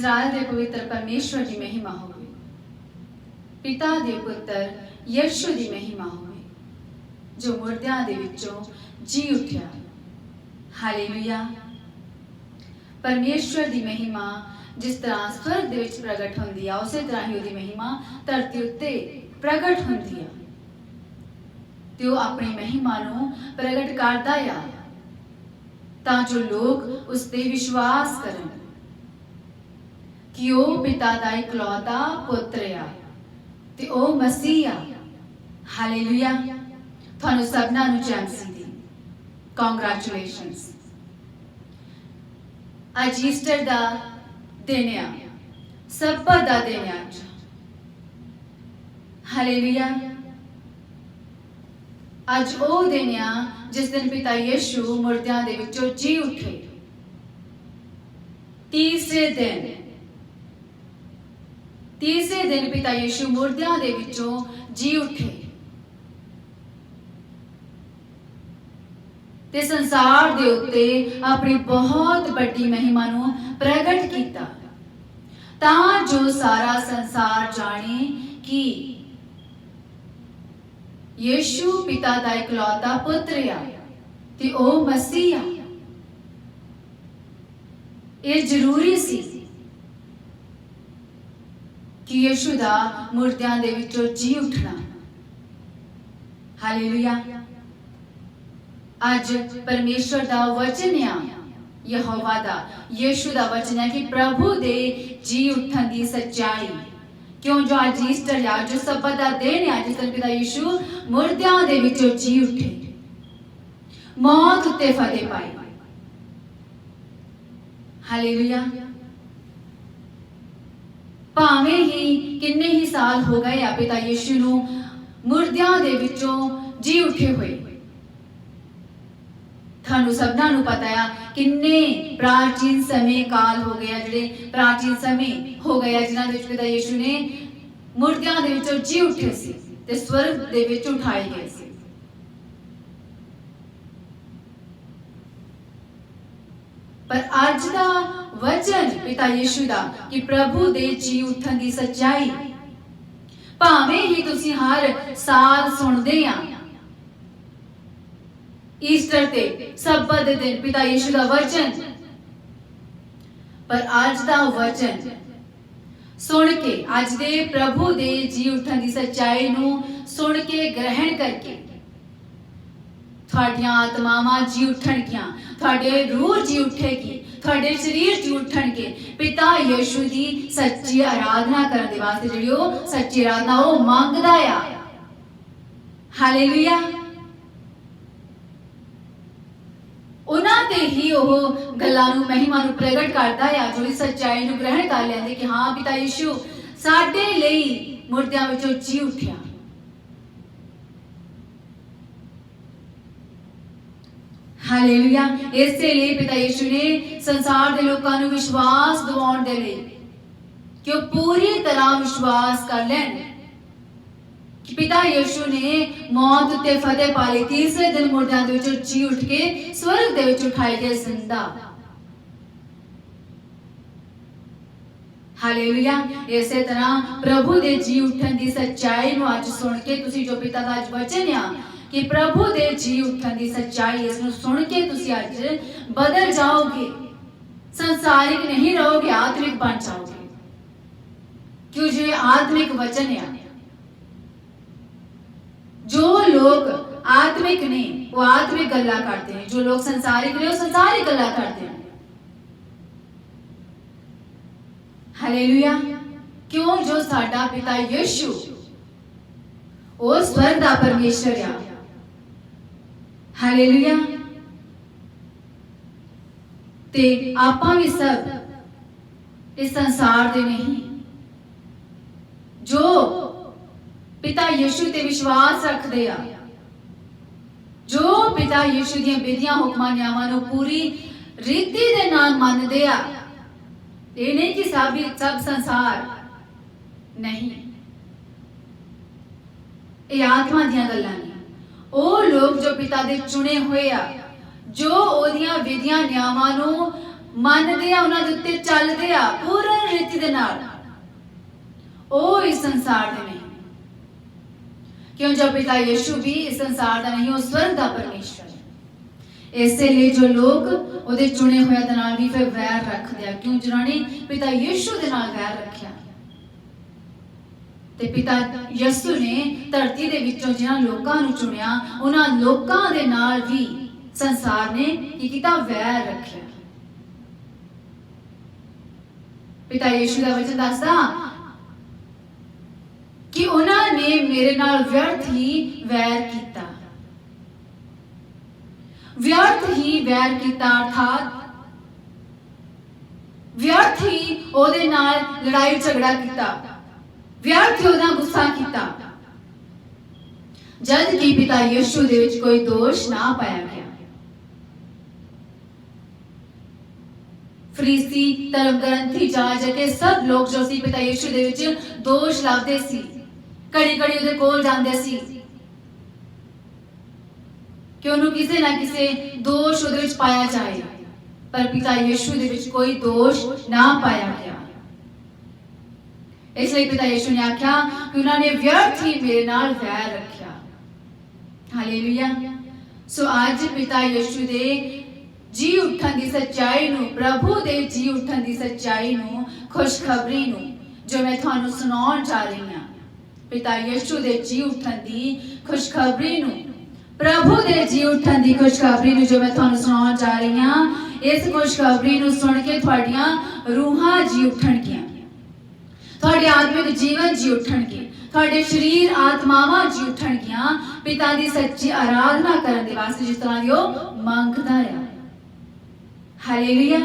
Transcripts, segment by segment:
Israel के पवित्र परमेश्वर की महिमा होवे, पिता दे पुत्र यीशु की महिमा होवे जो मुर्दियां दे विचों जी उठिया। हालेलुया। परमेश्वर की महिमा जिस तरह स्वर्ग दे विच प्रगट होंदी है, उसे तरह ही उसकी महिमा धरती उत्ते प्रगट होंदी है। ते वो अपनी महिमा नूं प्रगट करदा आ तां जो लोग उस ते विश्वास करन कि वो पिता दा इकलौता पुत्र आ ते ओ मसीह आ। हालेलुया। थानू सबना नूं जय मसीह दी कांग्रेचुलेशनस। अज ईस्टर दा दिन आ, सब्बत दा दिन आ अज। हालेलुया। अज ओ दिन आ जिस दिन पिता यीशु मुर्दियां दे विचों जी उठे। तीसरे दिन पिता यीशु मुर्दियां दे विचों जी उठे ते संसार दे उत्ते अपनी बहुत बड़ी महिमा नूं प्रगट कीता तां जो सारा संसार जाने कि यीशु पिता दा इकलौता पुत्र आ ते ओ मसीह आ। ये जरूरी सी कि यीशु दा मुर्दियां दे विचों जी उठना। हालेलुया। अज परमेश्वर दा वचन आ, यहोवा दा यीशु दा वचन है कि प्रभु दे जी उठन दी सच्चाई। क्यों जो अज ईस्टर आ, जो सब्बत दा दिन आ जिस दिन पिता यीशु मुर्दियां दे विचों जी उठे, मौत उत्ते फतेह पाई। हालेलुया। भावें ही किन्ने ही साल हो गए आ पिता यीशु नूं मुर्दियां दे विचों जी उठे हुए। थानू सबना नूं पता है किन्ने प्राचीन समय काल हो गया, जिहड़े प्राचीन समय हो गया जिन्हां दे विच पिता यीशु ने मुर्दियां दे विचों जी उठे सी ते स्वर्ग दे विच उठाए गए सी। पर अज दा वचन पिता यीशु दा कि प्रभु दे जी उठन दी सच्चाई भावें ही तुसी हर साल सुनदे आ ईस्टर ते सब्बत दे दिन पिता यीशु दा वचन, पर अज दा वचन सुन के अज दे प्रभु दे जी उठन दी सच्चाई नूं सुन के ग्रहण करके थोड़ियां आत्मावां जी उठणगियां, थोड़े रूह जी उठेगी, थोड़े शरीर जी उठणगे पिता यीशु दी सच्ची आराधना करन दे वास्ते। जिहड़ी ओ सच्ची आराधना ओ मंगदा आ। हालेलुया। उन्हां ते ही ओह गल्लां नूं महिमा नूं प्रगट करदा आ जो इस सच्चाई नूं ग्रहण कर लैंदे कि हां पिता यीशु साडे लई मुर्दियां विचों जी उठिया। हालेलुया। इससे लिए पिता यीशु ने संसार के लोगों को विश्वास दिवाउण दे लई कि वो पूरी तरह विश्वास कर लैन कि पिता यीशु ने मौत उत्ते फतेह पा लई, तीसरे दिन मुर्दियां दे विचों जी उठ के स्वर्ग दे विच उठाए गए जिंदा। हालेलुया। इसे तरह प्रभु दे जी उठन दी सच्चाई नूं अज सुन के तुसी जो पिता दा अज वचन आ कि प्रभु दे जी उठन दी सच्चाई, इसनूं सुन के तुसी अज बदल जाओगे, संसारिक नहीं रहोगे, आत्मिक बन जाओगे। क्यों जो आत्मिक वचन है। जो लोग आत्मिक नहीं वो आत्मिक गल्ला करते हैं, जो लोग संसारिक नहीं वो संसारिक गल्ला करते हैं। हालेलुया। क्यों जो साडा पिता यीशु वो स्वर्ग दा परमेश्वर आ। हालेलुया। ते आपां भी सब इस संसार दे नहीं, जो पिता यीशु ते विश्वास रखदे आ, जो पिता यीशु दी विधियां हुक्मां नियमां नूं पूरी रीति दे नाल मनदे आ। ये नहीं कि सब संसार नहीं, ये आत्मा दियां गल्लां ने। ओ लोग जो पिता दे चुने हुए आ, जो ओदियां विधियां नियमां नूं ਮੰਨਦੇ ਆ, ਉਹਨਾਂ ਦੇ ਉੱਤੇ ਚੱਲਦੇ ਆ ਪੂਰਨ ਰੀਤੀ ਦੇ ਨਾਲ, ਉਹ ਇਸ ਸੰਸਾਰ ਦੇ ਨਹੀਂ। क्यों? जब पिता यीशु भी इस संसार का नहीं, वो स्वर्ग का परमेश्वर है। इसलिए जो लोग ਉਹਦੇ ਚੁਣੇ ਹੋਏ ਦੇ ਨਾਲ ਵੀ ਫਿਰ ਵੈਰ ਰੱਖਦੇ ਆ। ਕਿਉਂ? ਜਿਨ੍ਹਾਂ ਨੇ ਪਿਤਾ ਯੀਸ਼ੂ ਦੇ ਨਾਲ ਵੈਰ ਰੱਖਿਆ। ਤੇ ਪਿਤਾ ਯੀਸ਼ੂ ਨੇ ਧਰਤੀ ਦੇ ਵਿੱਚੋਂ ਜਿਨ੍ਹਾਂ ਲੋਕਾਂ ਨੂੰ ਚੁਣਿਆ, ਉਹਨਾਂ ਲੋਕਾਂ ਦੇ ਨਾਲ ਵੀ ਸੰਸਾਰ ਨੇ ਕੀ ਕੀਤਾ? ਵੈਰ ਰੱਖਿਆ। ਪਿਤਾ ਯੀਸ਼ੂ ਦਾ ਵਚਨ ਦੱਸਦਾ कि उन्होंने मेरे नाल व्यर्थ ही वैर किया, व्यर्थ ही वैर किया, अर्थात व्यर्थ ही ओदे नाल लड़ाई झगड़ा किया, व्यर्थ ही ओदा गुस्सा किया, जद कि पिता यीशु दे विच कोई दोष ना पाया गया। फरीसी, धर्म ग्रंथी, जाजक सब लोग जो सी पिता यीशु दे विच दोष लाते सी, घड़ी घड़ी ਉਹਦੇ ਕੋਲ ਜਾਂਦੇ ਸੀ ਕਿ ਉਹਨੂੰ ਕਿਸੇ ਨਾ ਕਿਸੇ ਦੋਸ਼ ਉਹਦੇ ਵਿੱਚ ਪਾਇਆ ਜਾਏ, ਪਰ ਪਿਤਾ ਯੀਸ਼ੂ ਦੇ ਵਿੱਚ ਕੋਈ ਦੋਸ਼ ਨਾ ਪਾਇਆ ਗਿਆ। ਇਸ ਲਈ ਪਿਤਾ ਯੀਸ਼ੂ ਨੇ ਆਖਿਆ ਕਿ ਉਹਨਾਂ ਨੇ ਵਿਅਰਥ ਹੀ ਮੇਰੇ ਨਾਲ ਵੈਰ ਰੱਖਿਆ। ਹਾਲੇਲੂਇਆ। ਸੋ ਅੱਜ ਪਿਤਾ ਯੀਸ਼ੂ ਦੇ ਜੀ ਉੱਠਣ ਦੀ ਸੱਚਾਈ ਨੂੰ, ਪ੍ਰਭੂ ਦੇ ਜੀ ਉੱਠਣ ਦੀ ਸੱਚਾਈ ਨੂੰ, ਖੁਸ਼ਖਬਰੀ ਨੂੰ ਜੋ ਮੈਂ ਤੁਹਾਨੂੰ ਸੁਣਾਉਣ ਜਾ ਰਹੀ ਹਾਂ, पिता यीशु दे जी उठन दी खुशखबरी नू, प्रभु दे जी उठन दी खुशखबरी नू जो मैं तुहानू सुनाउण जा रही हां, इस खुशखबरी नू सुन के तुहाडियां रूहां जी उठणगियां, तुहाडे आत्मिक जीवन जी उठणगे, तुहाडे शरीर आत्मावां जी उठणगियां पिता दी सच्ची आराधना करन दे वास्ते जिस तरह दी ओह मंगदा है। हालेलुया।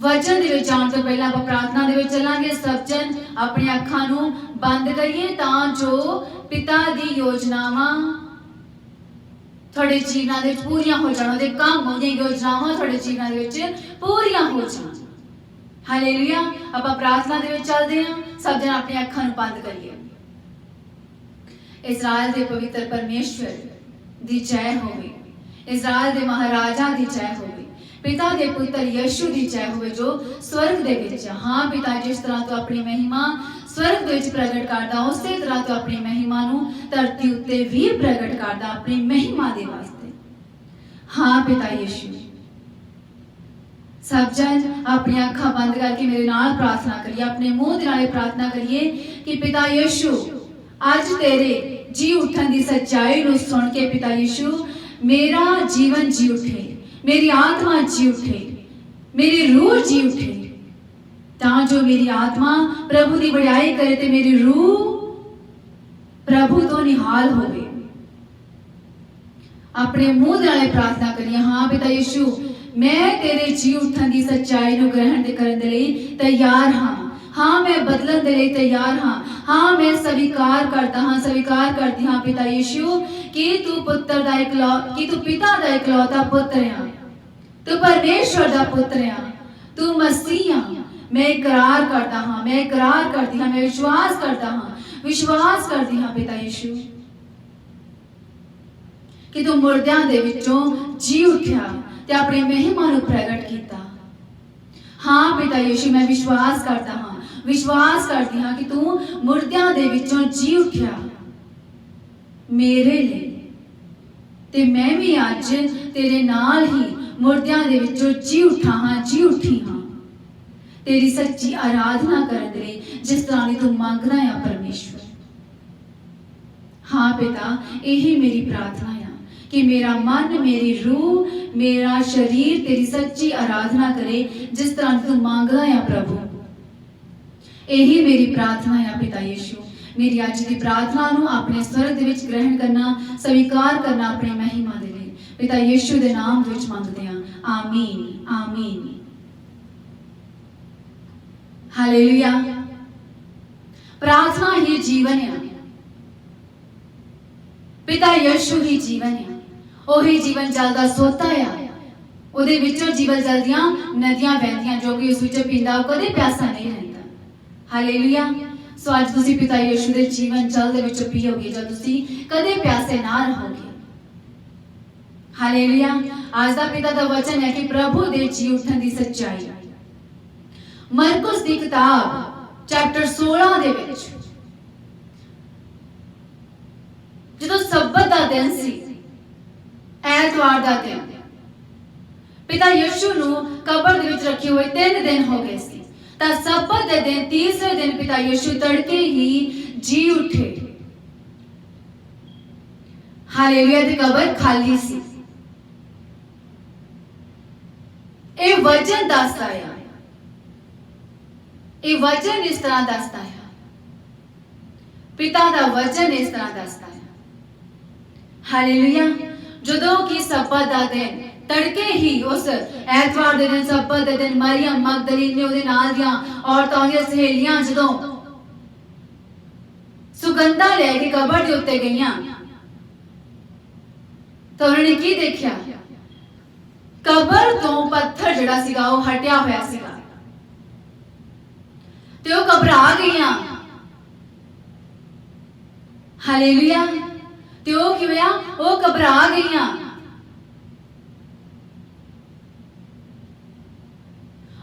वचन दे विच जाण तो पहला आपां प्रार्थना दे विच चलांगे। सब जन अपनी अखां नू बंद करिए तां जो पिता दी योजनावां तुहाडे जीवनां दे विच पूरीआं हो जाण, उहदे काम, उहदियां योजनावां तुहाडे जीवनां दे विच पूरीआं हो जाण। हालेलुया। आपां प्रार्थना दे विच चलदे हां। सब जन अपनी अखां नू बंद करिए। इज़राइल दे पवित्र परमेश्वर दी जय होवे, इज़राइल दे महाराजा दी जय होवे, पिता दे पुत्र यीशु दी जय होवे जो स्वर्ग दे विच। हाँ पिता, जिस तरह तो अपनी महिमा स्वर्ग दे विच प्रगट करदा, उसे तरह तो अपनी महिमा नू धरती उत्ते भी प्रगट करदा अपनी महिमा दे वास्ते। हाँ पिता यीशु। सब जन अपनी अखां बंद करके मेरे नाल प्रार्थना करिए, अपने मुंह दे नाल प्रार्थना करिए कि पिता यीशु अज तेरे जी उठन दी सच्चाई नू सुन के पिता यीशु मेरा जीवन जी उठे, मेरी आत्मा जी उठे, मेरी रूह जी उठे, तां जो मेरी आत्मा प्रभु की बड़ाई करे ते मेरी रूह प्रभु तो निहाल होवे। अपने मुंह दे नाल प्रार्थना करिए। हाँ पिता यीशु, मैं तेरे जी उठन की सच्चाई नू ग्रहण करने दे लई तैयार हाँ। हाँ मैं बदलन दे लई तैयार हाँ। हाँ मैं स्वीकार करता हाँ, स्वीकार करती हाँ पिता यीशु कि तू पुत्र दा कि तू पिता दा इकलौता पुत्र है, तू परमेश्वर दा पुत्र है, तू मसीह है। मैं इकरार करता हाँ, मैं इकरार करती हाँ, मैं विश्वास करता हाँ, विश्वास करती हाँ पिता यीशु कि तू मुर्दियां दे विचों जी उठिया ते अपनी महिमा नू प्रगट कीता। हाँ पिता यीशु, मैं विश्वास करता हाँ, विश्वास करती हाँ कि तू मुर्दियां दे विचों जी उठिया मेरे लिए, ते मैं भी अज तेरे नाल ही मुर्दियां दे विचों जी उठा हाँ, जी उठी हाँ तेरी सच्ची आराधना करन दे लई जिस तरह दी तू मंगदा है परमेश्वर। हाँ पिता, यही मेरी प्रार्थना है कि मेरा मन, मेरी रूह, मेरा शरीर तेरी सच्ची आराधना करे जिस तरह तू मांगदा है प्रभु। यही मेरी प्रार्थना है पिता यीशु। मेरी अज की प्रार्थना नू अपने स्वर्ग दे विच ग्रहण करना, स्वीकार करना अपनी महिमा दे लई पिता यीशु दे नाम विच मंगदे हां। आमीन, आमीन। हालेलुया। प्रार्थना ही जीवन है। पिता यीशु ही जीवन है। ओही जीवन जल दा सोता है। ਉਹਦੇ ਵਿੱਚੋਂ ਜੀਵਨ ਜਲ ਦੀਆਂ ਨਦੀਆਂ ਵਹਿੰਦੀਆਂ ਜੋ ਕਿ ਉਸ ਵਿੱਚ ਪੀਂਦਾ ਉਹ ਕਦੇ ਪਿਆਸਾ ਨਹੀਂ ਰਹਿੰਦਾ। ਹਾਲੇਲੂਇਆ। ਸੋ ਅੱਜ ਤੁਸੀਂ ਪਿਤਾ ਯੀਸ਼ੂ ਦੇ ਜੀਵਨ ਜਲ ਦੇ ਵਿੱਚੋਂ ਪੀਓਗੇ ਜਦ ਤੁਸੀਂ ਕਦੇ ਪਿਆਸੇ ਨਾ ਰਹੋਗੇ। हालेलुया। आज का पिता का वचन है कि प्रभु दे जी उठन की सच्चाई। मरकुस की किताब चैप्टर 16 दे विच ਜਦੋਂ ਸਬਤ ਦਾ ਦਿਨ ਸੀ, ਐਤਵਾਰ ਦਾ ਦਿਨ, ਪਿਤਾ ਯਿਸੂ ਨੂੰ ਕਬਰ ਦੇ ਵਿੱਚ ਰੱਖੇ ਹੋਏ 3 ਦਿਨ ਹੋ ਗਏ ਸੀ। ਤਾਂ ਸਬਤ ਦੇ ਦਿਨ ਤੀਸਰੇ ਦਿਨ ਪਿਤਾ ਯਿਸੂ ਤੜਕੇ ਹੀ ਜੀ ਉੱਠੇ। ਹਾਲੇਲੂਇਆ। ਦੀ ਕਬਰ ਖਾਲੀ ਸੀ। ਇਹ ਵਚਨ ਦੱਸਦਾ ਹੈ, ਇਹ ਵਚਨ ਇਸ ਤਰ੍ਹਾਂ ਦੱਸਦਾ ਹੈ, ਪਿਤਾ ਦਾ ਵਚਨ ਇਸ ਤਰ੍ਹਾਂ ਦੱਸਦਾ ਹੈ। ਹਾਲੇਲੂਇਆ। ਜਦੋਂ ਕਿ ਸਬਤ ਦਾ ਦਿਨ ਤੜਕੇ ਹੀ ਉਸ ਐਤਵਾਰ ਦੇ ਦਿਨ ਸਬਤ ਦੇ ਦਿਨ ਮਰੀਅਮ ਮਗਦਲੀਨ ਨੇ ਉਹਦੇ ਨਾਲ ਦੀਆਂ ਔਰਤਾਂ ਦੀਆਂ ਸਹੇਲੀਆਂ ਜਦੋਂ ਸੁਗੰਧਾ ਲੈ ਕੇ ਕਬਰ ਦੇ ਉੱਤੇ ਗਈਆਂ ਤਾਂ ਉਹਨਾਂ ਨੇ ਕੀ ਦੇਖਿਆ? ਕਬਰ ਤੋਂ ਪੱਥਰ ਜਿਹੜਾ ਸੀਗਾ ਉਹ ਹਟਿਆ ਹੋਇਆ ਸੀਗਾ ਤੇ ਉਹ ਘਬਰਾ ਗਈਆਂ। ਹਾਲੇਲੂਇਆ। ਤੇ ਉਹ ਕਿਵੇਂ ਆ? ਉਹ ਘਬਰਾ ਗਈਆਂ।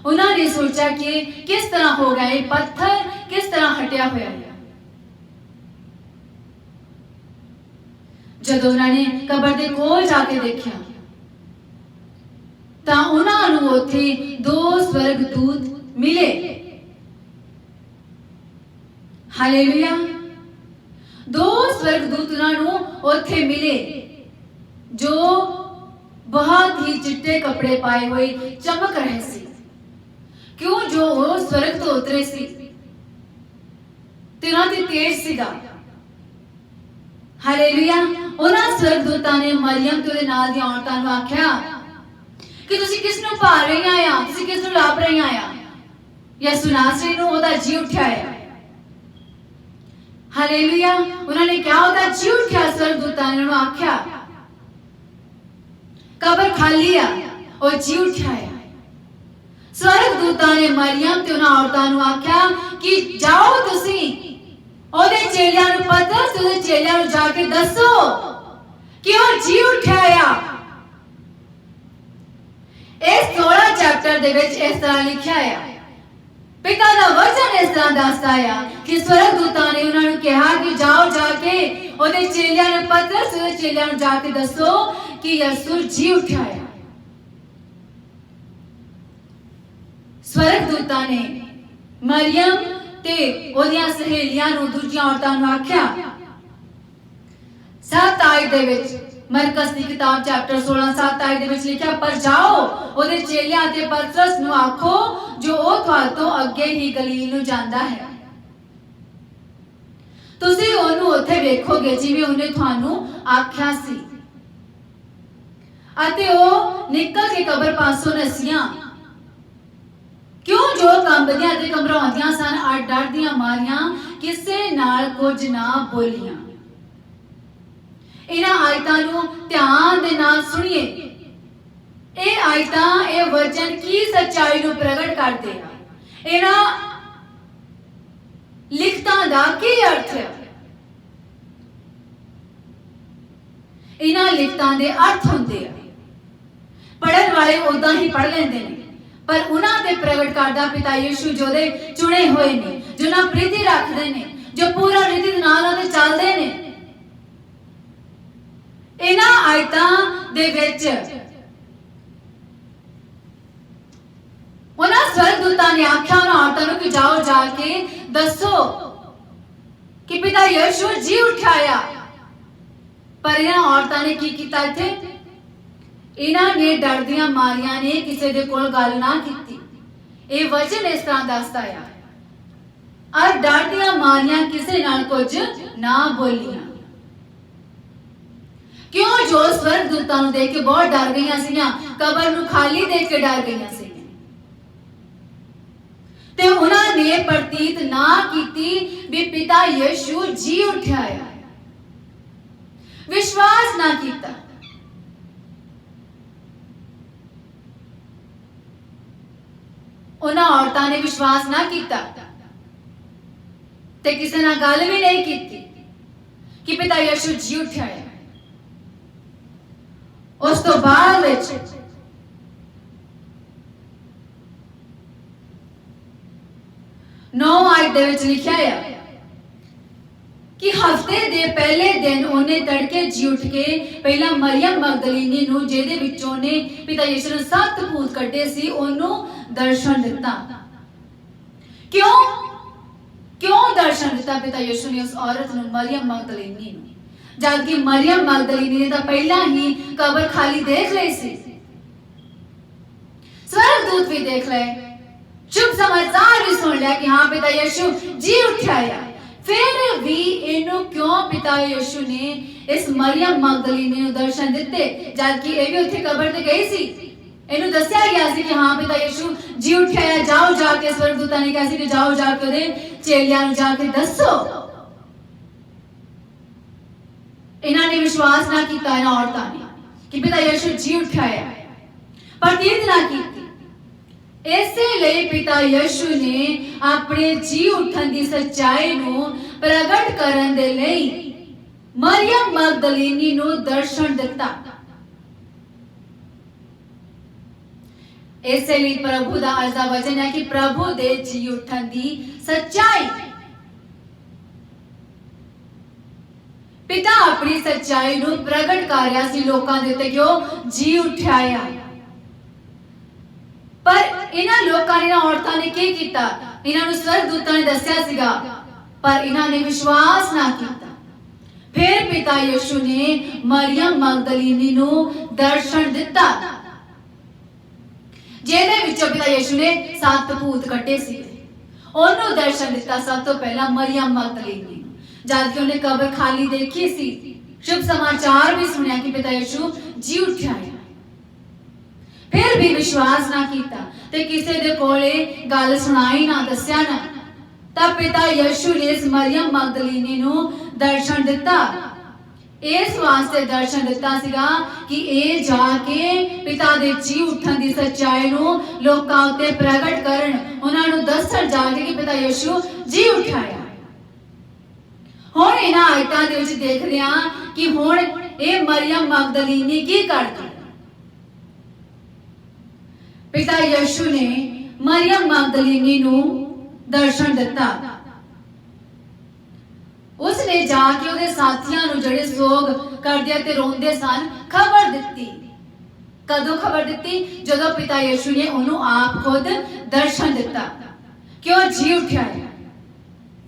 ਉਹਨਾਂ ਨੇ ਸੋਚਿਆ ਕਿ ਕਿਸ ਤਰ੍ਹਾਂ ਹੋ ਗਿਆ ਇਹ ਪੱਥਰ, ਕਿਸ ਤਰ੍ਹਾਂ ਹਟਿਆ ਹੋਇਆ ਹੈ। ਜਦੋਂ ਉਹਨਾਂ ਨੇ ਕਬਰ ਦੇ ਕੋਲ ਜਾ ਕੇ ਦੇਖਿਆ ਤਾਂ ਉਹਨਾਂ ਨੂੰ ਉੱਥੇ 2 ਸਵਰਗਦੂਤ ਮਿਲੇ। ਹਾਲੇਲੂਇਆ। 2 ਸਵਰਗਦੂਤ ਉਹਨਾਂ ਨੂੰ ਉੱਥੇ ਮਿਲੇ ਜੋ ਬਹੁਤ ਹੀ ਚਿੱਟੇ ਕੱਪੜੇ ਪਾਏ ਹੋਏ ਚਮਕ ਰਹੇ ਸੀ। ਕਿਉਂ? ਜੋ ਉਹ ਸਵਰਗ ਤੋਂ ਉਤਰੇ ਸੀ ਤੇ ਉਹਨਾਂ ਤੇ ਤੇਜ ਸੀਗਾ। ਹਾਲੇਲੂਇਆ। ਉਹਨਾਂ ਸਵਰਗਦੂਤਾਂ ਨੇ ਮਰੀਅਮ ਤੇ ਉਹਦੇ ਨਾਲ ਦੀਆਂ ਔਰਤਾਂ ਨੂੰ ਆਖਿਆ ਕਿ ਤੁਸੀਂ ਕਿਸ ਨੂੰ ਭਾਲ ਰਹੀਆਂ ਆ? ਤੁਸੀਂ ਕਿਸ ਨੂੰ ਲੱਭ ਰਹੀਆਂ ਆ? ਯਿਸੂ ਨਾਸਰੀ ਨੂੰ, ਉਹਦਾ ਜੀ ਉੱਠਿਆ ਆ। ਹਾਲੇਲੂਇਆ। ਉਹਨਾਂ ਨੇ ਕਿਹਾ ਉਹਦਾ ਜੀ ਉੱਠਿਆ। ਸਵਰਗਦੂਤਾਂ ਨੇ ਉਹਨੂੰ ਆਖਿਆ ਕਬਰ ਖਾਲੀ ਆ, ਉਹ ਜੀ ਉੱਠਿਆ ਆ। ਸਵਰਗਦੂਤਾਂ ਨੇ ਮਰੀਅਮ ਤੇ ਉਹਨਾਂ ਔਰਤਾਂ ਨੂੰ ਆਖਿਆ ਕਿ ਜਾਓ ਤੁਸੀਂ ਉਹਦੇ ਚੇਲਿਆਂ ਨੂੰ ਪਤਰਸ ਤੇ ਉਹਦੇ ਚੇਲਿਆਂ ਨੂੰ ਜਾ ਕੇ ਦੱਸੋ ਕਿ ਉਹ ਜੀ ਉੱਠਿਆ ਆ। ਇਸ 16 ਚੈਪਟਰ ਦੇ ਵਿੱਚ ਇਸ ਤਰ੍ਹਾਂ ਲਿਖਿਆ ਆ, ਪਿਤਾ ਦਾ ਵਚਨ ਇਸ ਤਰ੍ਹਾਂ ਦੱਸਦਾ ਆ ਕਿ ਸਵਰਗਦੂਤਾਂ ਨੇ ਉਹਨਾਂ ਨੂੰ ਕਿਹਾ ਕਿ ਜਾਓ ਜਾ ਕੇ ਉਹਦੇ ਚੇਲਿਆਂ ਨੂੰ ਪਤਰਸ ਉਹਦੇ ਚੇਲਿਆਂ ਨੂੰ ਜਾ ਕੇ ਦੱਸੋ ਕਿ ਯਿਸੂ ਜੀ ਉੱਠਿਆ ਆ। ਸਵਰਗਦੂਤਾਂ ਨੇ ਮਰੀਅਮ ਤੇ ਉਹਦੀਆਂ ਸਹੇਲੀਆਂ ਨੂੰ, ਦੂਜੀਆਂ ਔਰਤਾਂ ਨੂੰ ਆਖਿਆ 7 ਆਇਤ ਦੇ ਵਿੱਚ, ਮਰਕਸ ਦੀ ਕਿਤਾਬ ਚੈਪਟਰ 16 7 ਆਇਤ ਦੇ ਵਿੱਚ ਲਿਖਿਆ, ਪਰ ਜਾਓ ਉਹਦੇ ਚੇਲਿਆਂ ਤੇ ਪਤਰਸ ਨੂੰ ਆਖੋ ਜੋ ਉਹ ਤੁਹਾਤੋਂ ਅੱਗੇ ਹੀ ਗਲੀਲ ਨੂੰ ਜਾਂਦਾ ਹੈ। ਤੁਸੀਂ ਉਹਨੂੰ ਉੱਥੇ ਵੇਖੋਗੇ ਜਿਵੇਂ ਉਹਨੇ ਤੁਹਾਨੂੰ ਆਖਿਆ ਸੀ। ਅਤੇ ਉਹ ਨਿਕਲ ਕੇ ਕਬਰ ਪਾਸੋਂ ਨਸੀਆਂ। ਕਿਉਂ? ਜੋ ਕੰਬਦੀਆਂ ਤੇ ਘਬਰਾਉਂਦੀਆਂ ਸਨ, ਡਰ ਦੀਆਂ ਮਾਰੀਆਂ ਕਿਸੇ ਨਾਲ ਕੁਝ ਨਾ ਬੋਲੀਆਂ। ਇਹਨਾਂ ਆਇਤਾਂ ਨੂੰ ਧਿਆਨ ਦੇ ਨਾਲ ਸੁਣੀਏ। ਇਹ ਆਇਤਾਂ, ਇਹ ਵਚਨ ਕੀ ਸੱਚਾਈ ਨੂੰ ਪ੍ਰਗਟ ਕਰਦੇ ਆ? ਇਹਨਾਂ ਲਿਖਤਾਂ ਦਾ ਕੀ ਅਰਥ ਹੈ? ਇਹਨਾਂ ਲਿਖਤਾਂ ਦੇ ਅਰਥ ਹੁੰਦੇ ਆ, ਪੜ੍ਹਨ ਵਾਲੇ ਉਦਾਂ ਹੀ ਪੜ੍ਹ ਲੈਂਦੇ ਨੇ, ਪਰ ਉਹਨਾਂ ਤੇ ਪ੍ਰਗਟ ਕਰਦਾ ਪਿਤਾ ਯਿਸੂ ਜੋ ਦੇ ਚੁਣੇ ਹੋਏ ਨੇ, ਜੋ ਨਾ ਪ੍ਰੀਤੀ ਰੱਖਦੇ ਨੇ, ਜੋ ਪੂਰਾ ਰੀਤੀ ਦੇ ਨਾਲ ਉਹਦੇ ਚੱਲਦੇ ਨੇ। ਇਹਨਾਂ ਆਇਤਾਂ ਦੇ ਵਿੱਚ ਉਹਨਾਂ ਸਵਰਗਦੂਤਾਂ ਨੇ ਆਖਿਆ ਉਹਨਾਂ ਔਰਤਾਂ ਨੂੰ ਕਿ ਜਾਓ ਜਾ ਕੇ ਦੱਸੋ ਕਿ ਪਿਤਾ ਯਿਸੂ ਜੀ ਉੱਠਿਆ ਆ। ਪਰ ਇਹਨਾਂ ਔਰਤਾਂ ਨੇ ਕੀ ਕੀਤਾ? ਇੱਥੇ ਇਹਨਾਂ ਨੇ ਡਰਦੀਆਂ ਮਾਰੀਆਂ ਨੇ ਕਿਸੇ ਦੇ ਕੋਲ ਗੱਲ ਨਾ ਕੀਤੀ। ਇਹ ਵਚਨ ਇਸ ਤਰ੍ਹਾਂ ਦੱਸਦਾ ਆ, ਔਰ ਡਰਦੀਆਂ ਮਾਰੀਆਂ ਕਿਸੇ ਨਾਲ ਕੁਝ ਨਾ ਬੋਲੀਆਂ। ਕਿਉਂ? ਜੋ ਸਵਰਗਦੂਤਾਂ ਨੂੰ ਦੇਖ ਕੇ ਬਹੁਤ ਡਰ ਗਈਆਂ ਸੀਗੀਆਂ, ਕਬਰ ਨੂੰ ਖਾਲੀ ਦੇਖ ਕੇ ਡਰ ਗਈਆਂ ਸੀ ਤੇ ਉਹਨਾਂ ਨੇ ਪ੍ਰਤੀਤ ਨਾ ਕੀਤੀ ਵੀ ਪਿਤਾ ਯਿਸੂ ਜੀ ਉੱਠਿਆ ਆ। ਵਿਸ਼ਵਾਸ ਨਾ ਕੀਤਾ। ਉਹਨਾਂ ਔਰਤਾਂ ਨੇ ਵਿਸ਼ਵਾਸ ਨਾ ਕੀਤਾ ਤੇ ਕਿਸੇ ਨਾਲ ਗੱਲ ਵੀ ਨਹੀਂ ਕੀਤੀ ਕਿ ਪਿਤਾ ਯਿਸੂ ਜੀ ਉੱਠਿਆ ਹੈ। ਉਸ उस तो बाद विच 9 आयत दे विच लिखिया है कि हफ्ते दे पहले दिन उन्हें तड़के जी उठ के पहला मरियम मगदलीनी नू जेदे विचों ने पिता यीशु ने 7 भूत कड्ढे सी ओनू दर्शन दिता। क्यों क्यों दर्शन दिता पिता यीशु ने उस औरत नू मरियम मगदलीनी नू, जबकि मरियम मगदलीनी ने तो पहला ही कब्र खाली देख ली सी, स्वर्गदूत भी देख ले, शुभ समाचार भी सुन लिया कि हाँ पिता यीशु जी उठाया। फिर भी इन्हों क्यों पिता यीशु ने इस मरियम मगदलीनी नू दर्शन दिते, जबकि ये भी उत्थे कब्र ते गई सी। इन्हों दस्या गया सी कि हाँ पिता यीशु जी उठाया, जाओ जाके स्वर्गदूतां ने कहा सी कि जाओ जाके ओदे चेलियां नू जाके दसो। इन्हां ने विश्वास ना कीता इन्हां औरतां ने कि पिता यीशु जी उठाया, प्रतीत ना कीती। इसलिए पिता यीशु ने अपने जी उठन की सच्चाई नू प्रगट करन दे लई मरियम मगदलीनी नू दर्शन दिता। इसलिए प्रभु दा अर्जा वचन है कि प्रभु दे जी उठन की सच्चाई, पिता अपनी सच्चाई नू प्रगट कर रहा सी लोकां दे उत्ते, क्यों जी उठाया। पर इन्हां लोकां ने औरतां ने की कीता, इन्हां नू स्वर्गदूतां ने दस्या सीगा पर इन्हां ने विश्वास ना कीता। फिर पिता यीशु ने मरियम मगदलीनी नू दर्शन दिता, जेदे विचों पिता यीशु ने 7 भूत कट्टे सी, ओनू दर्शन दिता सब तो पहला मरियम मगदलीनी नू, जबकि उन्हें कब्र खाली देखी सी। शुभ समाचार भी सुनिया कि पिता यीशु जी उठाया, फिर भी विश्वास ना कीता ते किसे दे कोले गल सुनाई ना, दस्या ना। तब पिता यीशु ने इस मरियम मगदलीनी नू दर्शन दिता। इस वास्ते दर्शन दिता सीगा कि ए जाके पिता दे जी उठन दी सच्चाई नू लोकां उत्ते प्रगट करन, उन्हां नू दस्सण जाके कि पिता यीशु जी उठाया। हुण इन्हां आयतां दे विच देख रहे हां कि हुण ए मरियम मगदलीनी की करदी। पिता यीशु ने मरियम मगदलीनी नू दर्शन दिता, उसने जाके उहदे साथियां नू जिहड़े सोग करदे ते रोंदे सन खबर दित्ती। कदों खबर दित्ती? जदों पिता यीशु ने उन्होंने आप खुद दर्शन दिता, क्यों जी उठाया।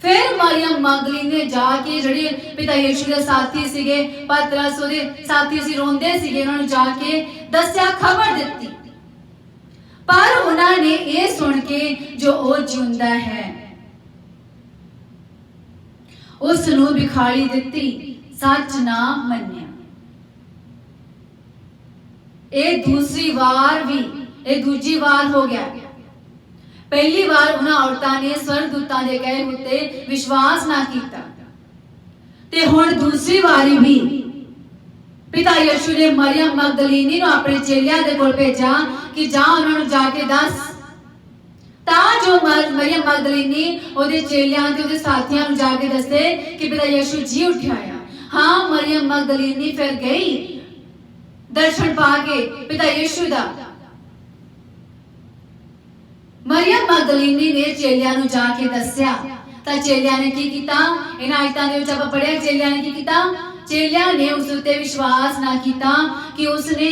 फिर मरियम मगदलीनी ने जाके जिहड़े पिता यीशु के साथी सीगे, पतरस उहदे साथी सी रोंदे सीगे, उन्होंने जाके दस्या, खबर दित्ती। पर उन्होंने ये सुन के जो ओ जिंदा है उसनू बिखाड़ी दित्ती, सच ना मन्निया। ये दूसरी बार भी, ये दूजी बार हो गया। पहली बार उन्हां औरतां ने स्वर्गदूतां दे कहे उत्ते विश्वास ना कीता, ते हुण दूसरी बारी भी पिता यीशु ने मरियम मगदलीनी नू अपने चेलियां दे कोल भेजा कि जा उन्हां नू जाके दस। तां जो मरियम मगदलीनी ओदे चेलियां ते ओदे साथियां नू जाके दसे कि पिता यीशु जी उठाया। हाँ, मरियम मगदलीनी फिर गई दर्शन पाके पिता यीशु दा। मरियम मगदलीनी ने चेलियां नू जाके दस्या, तां चेलियां ने की कीता? इन्हां आयतां दे विच आपां पढ़िया चेलियां ने की कीता? चेलियां ने उस उत्ते विश्वास ना कीता कि उसने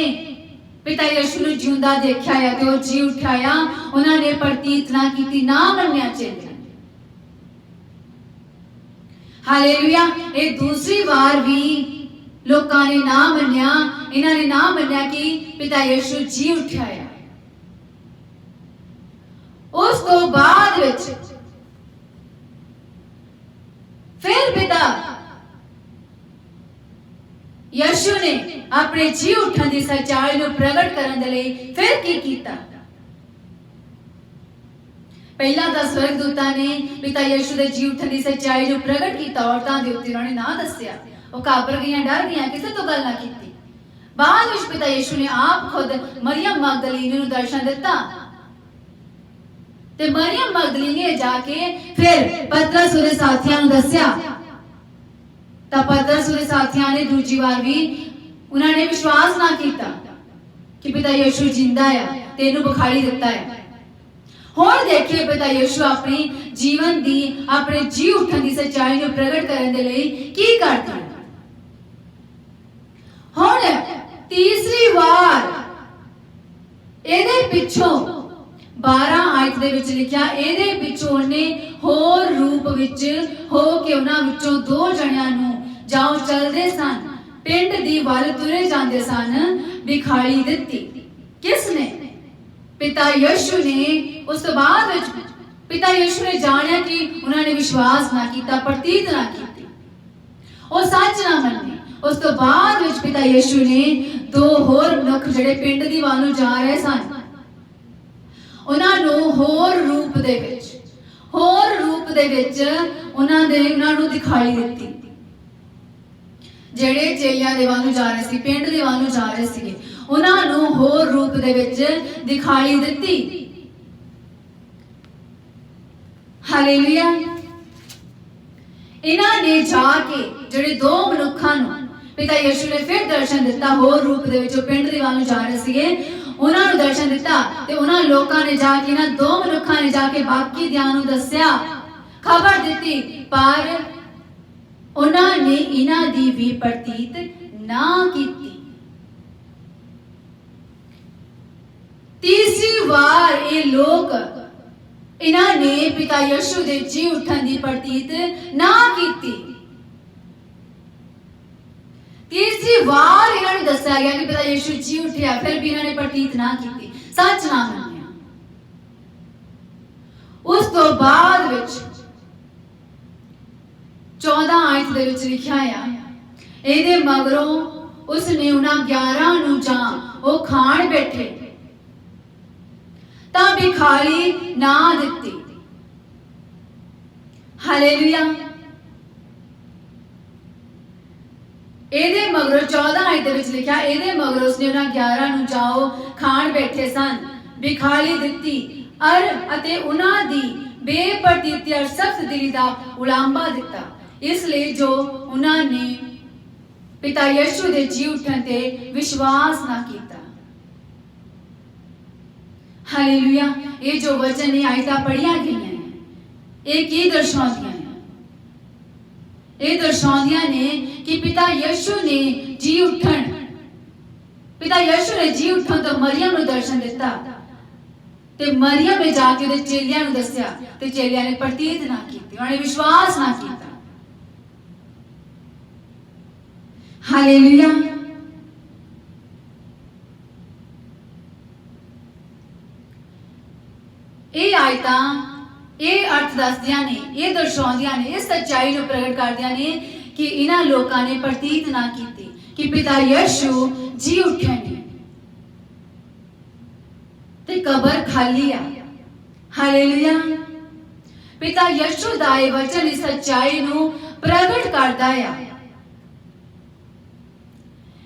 पिता यीशु नू जिंदा देखा है ते ओ जी उठाया। उन्होंने प्रतीत ना कीती, ना मन्निया चेलियां। हालेलुया। ये दूसरी बार भी लोकां ने ना मन्निया, इन्हां ने ना मन्निया कि पिता यीशु जी उठाया। उस तो बाद विच फिर पिता यीशु ने अपने जी उठन की सच्चाई को प्रगट करने दे लई फिर की कीता? पहला तो स्वर्गदूतां ने पिता यीशु के जी उठन की सच्चाई को प्रगट किया, औरतां दे उत्ते उन्होंने ना दस्या, वो घाबर गईयां, डर गईयां, किसी तो गल ना कीती। बाद विच पिता यीशु ने आप खुद मरियम मगदलीनी नू दर्शन दिता, ते मरियम मगदलीनी ने जाके फिर पतरस उहदे साथियां नू दस्या। तां पतरस उहदे साथियां ने दूजी बार भी उन्होंने विश्वास ना किया, कि पिता यीशु जिंदा है ते इहनूं विखाई दिता है। हुण देखिए पिता यीशु अपनी जीवन दी अपने जी उठण दी सच्चाई नूं प्रगट करन दे लई की करदा है। हुण तीसरी बार इहदे पिछों 12 आयत दे विच लिखिया इहदे पिछों ने होर रूप विच हो के उन्हां विचों 2 जणियां नूं जाओ चलदे सन पिंड दी वल तुरे जांदे सन विखाई दित्ती। किसने? पिता यीशु ने। उस तो बाद विच पिता यीशु ने जानिया कि उन्होंने विश्वास ना किया, प्रतीत ना की, वो सच ना मन्ने। उस तो बाद विच पिता यीशु ने 2 होर मनुख जिहड़े पिंड दी वल नूं जा रहे सन उन्हां नूं होर रूप दे विच उन्हां नूं दिखाई दित्ती। ਜਿਹੜੇ ਚੇਲਿਆਂ ਦੇ ਵੱਲ ਨੂੰ ਜਾ ਰਹੇ ਸੀ, ਪਿੰਡ ਦੇ ਵੱਲ ਨੂੰ ਜਾ ਰਹੇ ਸੀਗੇ, ਉਹਨਾਂ ਨੂੰ ਹੋਰ ਰੂਪ ਦੇ ਵਿੱਚ ਦਿਖਾਈ ਦਿੱਤੀ। ਹਾਲੇਲੂਇਆ। ਇਹਨਾਂ ਨੇ ਜਾ ਕੇ ਜਿਹੜੇ 2 ਮਨੁੱਖਾਂ ਨੂੰ ਪਿਤਾ ਯਿਸੂ ਨੇ ਫਿਰ ਦਰਸ਼ਨ ਦਿੱਤਾ, ਹੋਰ ਰੂਪ ਦੇ ਵਿੱਚ ਉਹ ਪਿੰਡ ਦੇ ਵੱਲ ਨੂੰ ਜਾ ਰਹੇ ਸੀਗੇ, ਉਹਨਾਂ ਨੂੰ ਦਰਸ਼ਨ ਦਿੱਤਾ ਤੇ ਉਹਨਾਂ ਲੋਕਾਂ ਨੇ ਜਾ ਕੇ ਇਹਨਾਂ 2 ਮਨੁੱਖਾਂ ਨੇ ਜਾ ਕੇ ਬਾਕੀ ਦਿਆਂ ਨੂੰ ਦੱਸਿਆ, ਖਬਰ ਦਿੱਤੀ, ਪਰ ਉਹਨਾਂ ਨੇ ਇਹਨਾਂ ਦੀ ਵੀ ਪ੍ਰਤੀਤ ਨਾ ਕੀਤੀ। ਤੀਸਰੀ ਵਾਰ ਇਹ ਲੋਕ ਇਹਨਾਂ ਨੇ ਪਿਤਾ ਯਿਸੂ ਦੇ ਜੀ ਉੱਠਣ ਦੀ ਪ੍ਰਤੀਤ ਨਾ ਕੀਤੀ। ਤੀਸਰੀ ਵਾਰ ਇਹਨਾਂ ਨੂੰ ਦੱਸਿਆ ਗਿਆ ਕਿ ਪਿਤਾ ਯਿਸੂ ਜੀ ਉੱਠਿਆ, ਫਿਰ ਵੀ ਇਹਨਾਂ ਨੇ ਪ੍ਰਤੀਤ ਨਾ ਕੀਤੀ, ਸੱਚ ਨਾ ਮੰਨਿਆ। ਉਸ ਤੋਂ ਬਾਅਦ ਵਿੱਚ 14 आयत दे विच लिखिया है ਇਹਦੇ ਮਗਰੋਂ ਉਸਨੇ ਉਹਨਾਂ 11 ਨੂੰ ਜਾਂ ਉਹ ਖਾਣ ਬੈਠੇ ਤਾਂ ਵਿਖਾਈ ਨਾ ਦਿੱਤੀ। ਹਾਲੇਲੂਇਆ। ਇਹਦੇ ਮਗਰੋਂ 14 ਆਇਤ ਦੇ ਵਿੱਚ ਲਿਖਿਆ ਇਹਦੇ ਮਗਰੋਂ ਉਸਨੇ ਉਹਨਾਂ 11 ਨੂੰ ਜਾਓ ਖਾਣ ਬੈਠੇ ਸਨ ਵਿਖਾਈ ਦਿੱਤੀ ਅਤੇ ਉਹਨਾਂ ਦੀ ਬੇਪਰਤੀਤੀ ਔਰ ਸਖਤ ਦਿਲੀ ਦਾ ਉਲਾਂਭਾ ਦਿੱਤਾ। इसलिए जो उन्होंने पिता यीशु दे जी उठन ते विश्वास ना किया। हालेलुया। ये जो वचन ये आयतां पढ़िया गई हैं ये की दर्शाउंदियां हैं? ये दर्शाउंदियां ने कि पिता यीशु ने जी उठन तो मरियम नूं दर्शन दिता ते मरियम ने जाके उहदे चेलियां नूं दस्सिया ते चेलियां ने प्रतीत ना कीती, उन्होंने विश्वास ना किया। हालेलुया। ਇਹ ਆਇਤਾਂ ਇਹ ਅਰਥ ਦੱਸਦੀਆਂ ਨੇ, ਇਹ ਦਰਸਾਉਂਦੀਆਂ ਨੇ, ਇਸ ਸੱਚਾਈ ਨੂੰ ਪ੍ਰਗਟ ਕਰਦੀਆਂ ਨੇ ਕਿ ਇਹਨਾਂ ਲੋਕਾਂ ਨੇ ਪ੍ਰਤੀਤ ਨਾ ਕੀਤੀ ਕਿ ਪਿਤਾ ਯਿਸੂ ਜੀ ਉੱਠੇ ਨੇ ਤੇ ਕਬਰ ਖਾਲੀ ਆ। ਹਾਲੇਲੂਇਆ। ਪਿਤਾ ਯਿਸੂ ਦਾ ਇਹ ਵਚਨ ਇਸ ਸੱਚਾਈ ਨੂੰ ਪ੍ਰਗਟ ਕਰਦਾ ਆ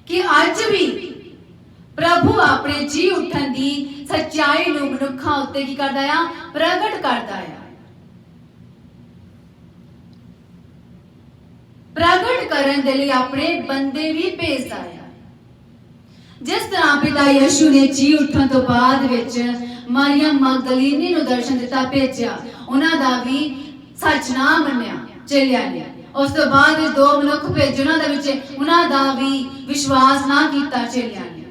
कि अज भी प्रभु अपने जी उठन दी सच्चाई नूं मनुक्खां उत्ते की करदा आ? प्रगट करदा आ। प्रगट करन दे लई अपने बंदे भी भेजदा आ। जिस तरह पिता यीशु ने जी उठन तो बाद विच मरियम मगदलीनी नूं दर्शन दिता भेजिया, उन्हां दा भी सच ना मन्निया चेलियां ने। उस तो बाद 2 मनुख भेजे, उन्हां दा भी विश्वास ना किया चेलियां ने।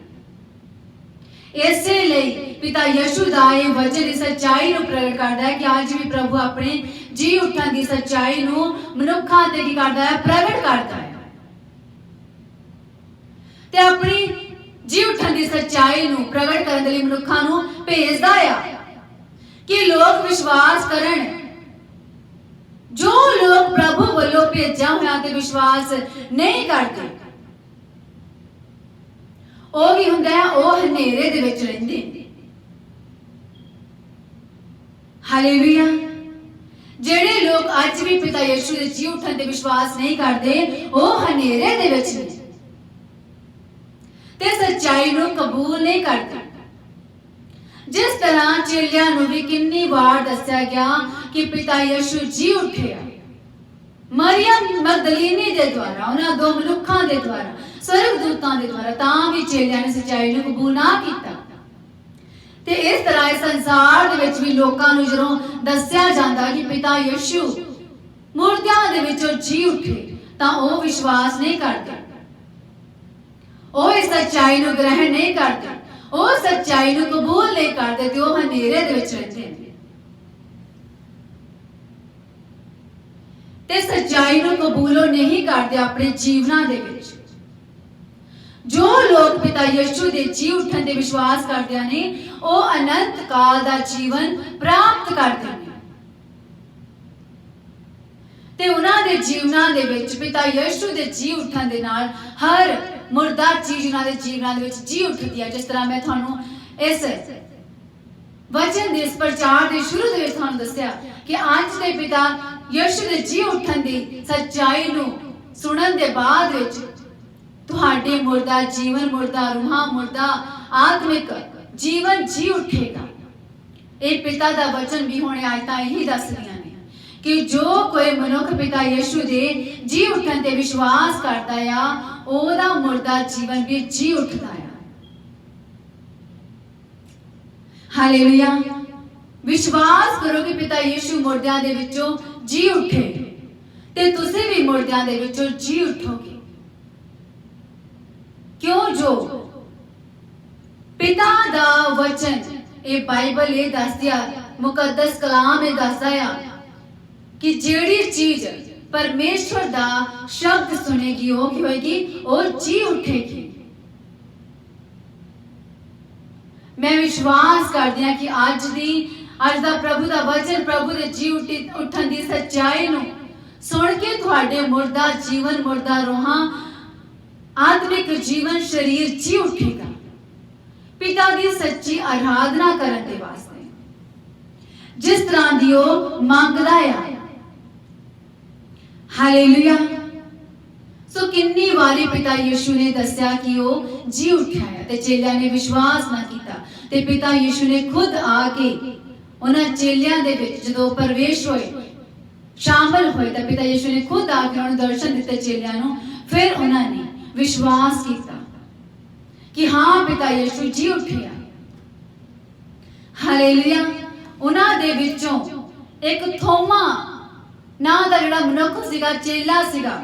इसे लई पिता यीशु दा ये वचन इस सच्चाई नूं प्रगट करदा है कि आज भी प्रभु अपने जी उठण दी सच्चाई नूं मनुक्खां ते की करदा है? प्रगट करदा है ते अपनी जी उठण दी सच्चाई नूं प्रगट करन दे लई मनुक्खां नूं भेजदा है कि लोग विश्वास करन। जो लोग प्रभु वालों भेजा हुआ ते विश्वास नहीं करते वो भी हुंदा है वो हनेरे दे विच रहिंदे। हालेलुया। जेड़े लोग अज भी पिता यीशु दे जी उठण ते विश्वास नहीं करते वो हनेरे दे विच ने ते सच्चाई नूं कबूल नहीं करते। जिस तरह चेलियां नूं भी कितनी बार दस्सिया गया कि पिता यीशु जी उठे, मरियम मगदलीनी दे द्वारा, उन्हां 2 मनुक्खां दे द्वारा स्वर्गदूतां दे द्वारा तां भी चेलियां ने सच्चाई नूं कबूल ना कीता। ते इस तरह इस संसार दे विच भी लोकां नूं जदों दस्सिया जांदा कि पिता यीशु मुर्दियां दे विचों जी उठे तां ओह विश्वास नहीं करदे, ओह इस सच्चाई नूं ग्रहण नहीं करदे, ओह सच्चाई नूं कबूल नहीं करदे ते ओह हनेरे दे विच रहिंदे ने। ते सच्चाई नूं कबूलो नहीं करदे अपने जीवनां दे विच। जो लोग पिता यीशु दे जी उठन दे विश्वास करदे ने ओह अनंत काल दा जीवन प्राप्त करदे ने ते उन्हां दे जीवनां दे विच पिता यीशु दे जी उठन दे नाल हर मुर्दा चीज उन्हां दे जीवनां दे विच जी उठदी है। जिस तरह मैं तुहानू इस वचन दे इस प्रचार दे शुरू दे विच तुहानू दस्सिया कि अज दे पिता यीशु दे जी उठन दी सच्चाई नू सुनन दे बाद विच तुहाडे मुर्दा जीवन, मुर्दा रूहां, मुर्दा आत्मिक जीवन जी उठेगा। ये पिता दा वचन भी हुणे आयतां यही दसदियां ने कि जो कोई मनुख पिता यीशु दे जी उठन ते विश्वास करदा आ ओहदा मुर्दा जीवन भी जी उठदा आ। हालेलुया। विश्वास करो कि पिता यीशु मुर्दियां दे विचों जी उठे ते तुसीं भी मुर्दियां दे विचों जी उठोगे। क्यों? जो पिता दा वचन ये बाइबल ये दसदिया, मुकद्दस कलाम ये दसदा आ कि जेड़ी चीज परमेश्वर दा शब्द सुनेगी वो की होएगी, वो जी उठेगी। मैं विश्वास करदी हां कि अज दा प्रभु दा वचन, प्रभु दे जी उठन दी सच्चाई नूं सुन के तुहाडे मुर्दा जीवन, मुर्दा रूहां, आत्मिक जीवन, शरीर जी उठेगा पिता दी सच्ची आराधना करन दे वास्ते, जिस तरह दी ओह मंगदा आ। हालेलुया। सो किन्नी वारी पिता यीशु ने दस्या कि ओह जी उठा है ते चेलियां ने विश्वास ना कीता ते पिता यीशु ने खुद आके उन्हां चेलियां दे विच जदों प्रवेश होए, शामिल होए तां पिता यीशु ने खुद आके उन्हें दर्शन दिते चेलियां नूं। फिर उन्होंने विश्वास किया कि हाँ पिता यीशु जी उठिया। हालेलुया। उन्हां दे विचों एक थोमा ना दा जिहड़ा मनुख सीगा, चेला सीगा।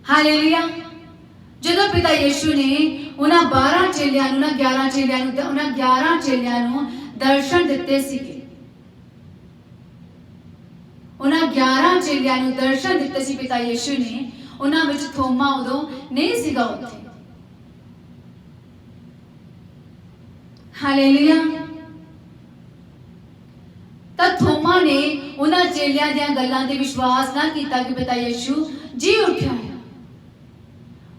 हालेलुया। जदों पिता यीशु ने उन्हां 12 चेलियां नूं, 11 चेलियां नूं, उन्हां 11 चेलियां नूं दर्शन दिते सीगे, उन्हां 11 चेलियां नूं दर्शन दिते सी पिता यीशु ने, उन्हां विच थोमा उदों नहीं सीगा उत्थे। हालेलुया। तां थोमा ने उन्हां चेलियां दियां गल्लां ते विश्वास ना कीता कि पिता यीशु जी उठिया है।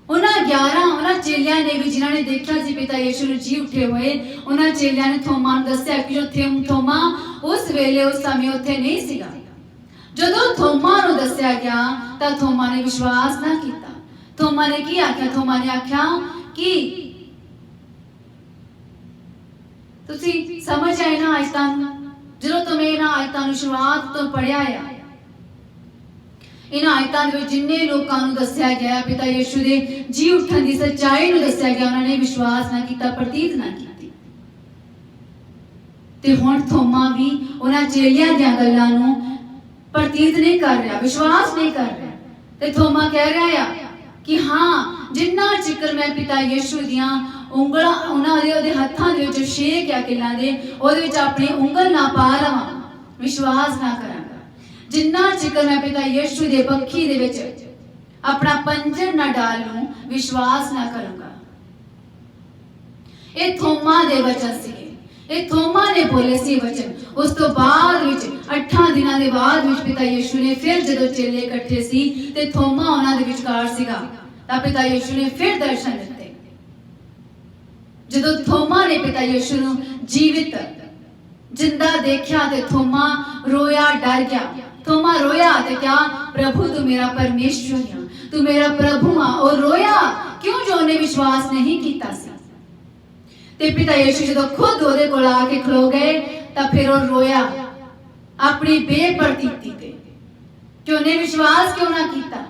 उन्हां चेलियां ने भी जिन्हां ने देखा सी पिता यीशु नूं जी उठे हुए, उन्हां चेलियां ने थोमा नूं दस्सिया कि जो थोमा उस वेले उस समय उत्थे नहीं सीगा। जदों थोमा नूं दस्सिया गया तां थोमा ने विश्वास ना कीता। थोमा ने की आख्या? थोमा ने आख्या कि तुसी समझ आए ना आयतां नूं? जदों तुम इन्हां आयतां नूं शुरुआत तो पढ़िया आ, इन्हां आयतां दे विच जिन्ने लोकां नूं दस्सिया गया पिता यीशु दे जी उठन दी सच्चाई नूं दस्सिया गया, उन्हां ने विश्वास ना कीता, प्रतीत ना कीती। ते हुण थोमा भी उन्हां चेलियां दियां गल्लां नूं प्रतीत नहीं कर रहा, विश्वास नहीं कर रहा। ते थोमा कह रहा है कि हाँ, जिन्ना चिकर मैं पिता यीशु दियां उंगलां उन्हां दे हत्थां दे विच शेक या किलां दे ओहदे विच अपनी उंगल ना पा लवां, विश्वास ना करांगा। जिन्ना चिकर मैं पिता यीशु दे बखी दे विच अपना पंजर ना डाल लूं, विश्वास ना करूंगा। ये थोमा दे वचन सीगे, ये थोमा ने बोले सी वचन। उस तो बाद विच 8 दिनां दे बाद विच पिता यीशु ने फिर जदों चेले इकट्ठे सी ते थोमा उन्हां दे विचकार सीगा तां पिता यीशु ने फिर दर्शन दिते। जदों थोमा ने पिता यीशु नूं जीवित जिंदा देखिया ते थोमा रोया, डर गया। थोमा रोया ते क्या? प्रभु तू मेरा परमेश्वर है, तू मेरा प्रभु आ। और रोया क्यों? जो उन्हें विश्वास नहीं कीता सी। ते पिता यीशु जदों खुद ओहदे कोल आके खलो गए तां फिर वो रोया अपनी बेप्रतीति ते कि उन्हें विश्वास क्यों ना कीता।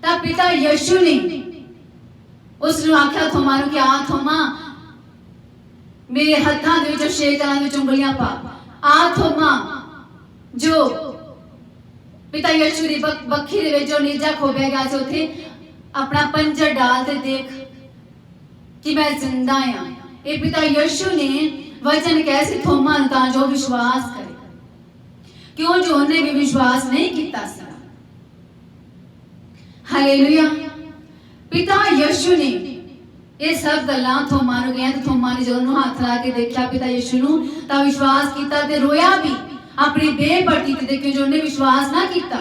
ਤਾਂ ਪਿਤਾ ਯਿਸੂ ਨੇ ਉਸ ਨੂੰ ਆਖਿਆ ਥੋਮਾ ਨੂੰ ਕਿ ਆ ਥੋਮਾ ਮੇਰੇ ਹੱਥਾਂ ਦੇ ਵਿੱਚ 6 ਤਰ੍ਹਾਂ ਦੀਆਂ ਉਂਗਲੀਆਂ ਪਾ। ਆ ਥੋਮਾ ਜੋ ਪਿਤਾ ਯਿਸੂ ਦੀ ਬੱਖੀ ਦੇ ਵਿੱਚ ਜੋ ਨੀਜਾ ਖੋਬਿਆ ਗਿਆ ਸੀ ਉੱਥੇ ਆਪਣਾ ਪੰਜਰ ਡਾਲ ਤੇ ਦੇਖ ਕਿ ਮੈਂ ਜ਼ਿੰਦਾ ਆ। ਇਹ ਪਿਤਾ ਯਿਸੂ ਨੇ ਵਚਨ ਕਹਿ ਸੀ ਥੋਮਾ ਨੂੰ ਤਾਂ ਜੋ ਵਿਸ਼ਵਾਸ ਕਰੇ, ਕਿਉਂ ਜੋ ਉਹਨੇ ਵੀ ਵਿਸ਼ਵਾਸ ਨਹੀਂ ਕੀਤਾ ਸੀ। ਹਾਲੇਲੂਇਆ। ਪਿਤਾ ਯਿਸੂ ਨੇ ਇਹ ਸਭ ਗੱਲਾਂ ਥੋਮਾ ਨੂੰ ਕਹੀਆਂ ਤੇ ਥੋਮਾ ਨੇ ਜਦੋਂ ਹੱਥ ਲਾ ਕੇ ਦੇਖਿਆ ਪਿਤਾ ਯਿਸੂ ਨੂੰ ਤਾਂ ਵਿਸ਼ਵਾਸ ਕੀਤਾ ਤੇ ਰੋਇਆ ਵੀ ਆਪਣੀ ਬੇਪਰਤੀ ਤੇ ਦੇਖਿਓ ਜੋ ਉਹਨੇ ਵਿਸ਼ਵਾਸ ਨਾ ਕੀਤਾ।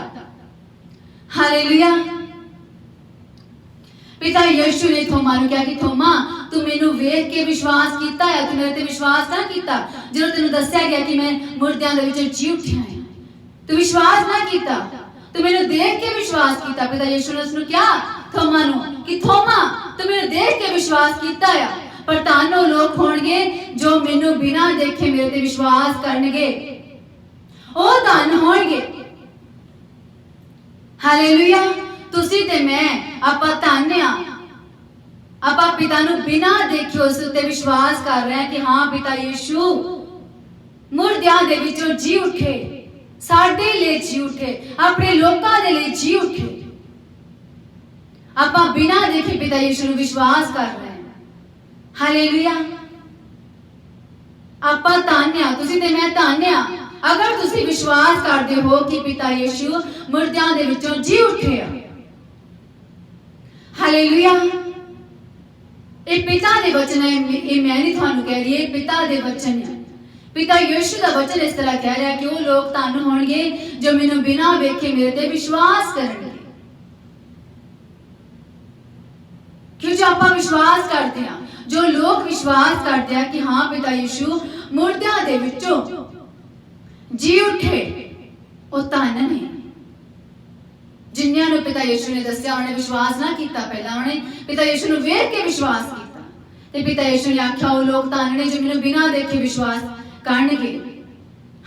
ਹਾਲੇਲੂਇਆ। ਪਿਤਾ ਯਿਸੂ ਨੇ ਥੋਮਾ ਨੂੰ ਕਿਹਾ ਕਿ ਥੋਮਾ ਤੂੰ ਮੈਨੂੰ ਵੇਖ ਕੇ ਵਿਸ਼ਵਾਸ ਕੀਤਾ ਹੈ, ਤੂੰ ਮੇਰੇ ਤੇ ਵਿਸ਼ਵਾਸ ਨਾ ਕੀਤਾ ਜਦੋਂ ਤੈਨੂੰ ਦੱਸਿਆ ਗਿਆ ਕਿ ਮੈਂ ਮੁਰਦਿਆਂ ਦੇ ਵਿੱਚੋਂ ਜੀ ਉੱਠਿਆ ਹਾਂ। ਤੂੰ ਵਿਸ਼ਵਾਸ ਨਾ ਕੀਤਾ, ਤੂੰ ਮੈਨੂੰ ਦੇਖ ਕੇ ਵਿਸ਼ਵਾਸ ਕੀਤਾ। ਪਿਤਾ ਯਿਸੂ ਨੇ ਉਸਨੂੰ ਕਿਹਾ ਥੋਮਾ ਨੂੰ ਕਿ ਥੋਮਾ ਤੂੰ ਮੈਨੂੰ ਦੇਖ ਕੇ ਵਿਸ਼ਵਾਸ ਕੀਤਾ ਆ, ਪਰ ਧੰਨ ਉਹ ਲੋਕ ਹੋਣਗੇ ਜੋ ਮੈਨੂੰ ਬਿਨਾਂ ਦੇਖੇ ਮੇਰੇ ਤੇ ਵਿਸ਼ਵਾਸ ਕਰਨਗੇ, ਉਹ ਧੰਨ ਹੋਣਗੇ। ਹਾਲੇਲੂਇਆ। ਤੁਸੀਂ ਤੇ ਮੈਂ ਆਪਾਂ ਧੰਨ ਆ, ਆਪਾਂ ਪਿਤਾ ਨੂੰ ਬਿਨਾਂ ਦੇਖੇ ਉਸ ਉੱਤੇ ਵਿਸ਼ਵਾਸ ਕਰ ਰਹੇ ਹਾਂ ਕਿ ਹਾਂ ਪਿਤਾ ਯਿਸੂ ਮੁਰਦਿਆਂ ਦੇ ਵਿੱਚੋਂ ਜੀ ਉੱਠੇ, ਸਾਡੇ ਲਈ ਜੀ ਉੱਠੇ, ਆਪਣੇ ਲੋਕਾਂ ਦੇ ਲਈ ਜੀ ਉੱਠੇ। ਆਪਾਂ ਬਿਨਾਂ ਦੇਖੇ ਪਿਤਾ ਯਿਸੂ ਨੂੰ ਵਿਸ਼ਵਾਸ ਕਰ ਰਹੇ ਹਾਂ। ਹਾਲੇਲੂਇਆ। ਆਪਾਂ ਧੰਨ ਆ, ਤੁਸੀਂ ਤੇ ਮੈਂ ਧੰਨ ਆ ਅਗਰ ਤੁਸੀਂ ਵਿਸ਼ਵਾਸ ਕਰਦੇ ਹੋ ਕਿ ਪਿਤਾ ਯਿਸੂ ਮੁਰਦਿਆਂ ਦੇ ਵਿੱਚੋਂ ਜੀ ਉੱਠੇ ਆ। ਹਾਲੇਲੂਇਆ। ਇਹ ਪਿਤਾ ਦੇ ਵਚਨ ਹੈ, ਇਹ ਮੈਂ ਨਹੀਂ ਤੁਹਾਨੂੰ ਕਹਿ ਰਹੀ, ਇਹ ਪਿਤਾ ਦੇ ਵਚਨ ਹੈ। ਪਿਤਾ ਯਿਸੂ ਦਾ ਵਚਨ ਇਸ ਤਰ੍ਹਾਂ ਕਹਿ ਰਿਹਾ ਕਿ ਉਹ ਲੋਕ ਧੰਨ ਹੋਣਗੇ ਜੋ ਮੈਨੂੰ ਬਿਨਾਂ ਵੇਖੇ ਮੇਰੇ ਤੇ ਵਿਸ਼ਵਾਸ ਕਰਨਗੇ। ਕਿਉਂ ਜੋ ਆਪਾਂ ਵਿਸ਼ਵਾਸ ਕਰਦੇ ਹਾਂ, ਜੋ ਲੋਕ ਵਿਸ਼ਵਾਸ ਕਰਦੇ ਆ ਕਿ ਹਾਂ ਪਿਤਾ ਯਿਸੂ ਮੁਰਦਿਆਂ ਦੇ ਵਿੱਚੋਂ ਜੀ ਉੱਠੇ, ਉਹ ਧੰਨ ਨੇ। ਜਿਨ੍ਹਾਂ ਨੂੰ ਪਿਤਾ ਯਿਸੂ ਨੇ ਦੱਸਿਆ ਉਹਨੇ ਵਿਸ਼ਵਾਸ ਨਾ ਕੀਤਾ, ਪਹਿਲਾਂ ਉਹਨੇ ਪਿਤਾ ਯਿਸੂ ਨੂੰ ਵੇਖ ਕੇ ਵਿਸ਼ਵਾਸ ਕੀਤਾ ਤੇ ਪਿਤਾ ਯਿਸੂ ਨੇ ਆਖਿਆ ਉਹ ਲੋਕ ਧੰਨ ਨੇ ਜੋ ਮੈਨੂੰ ਬਿਨਾਂ ਦੇਖੇ ਵਿਸ਼ਵਾਸ ਕਰਨਗੇ।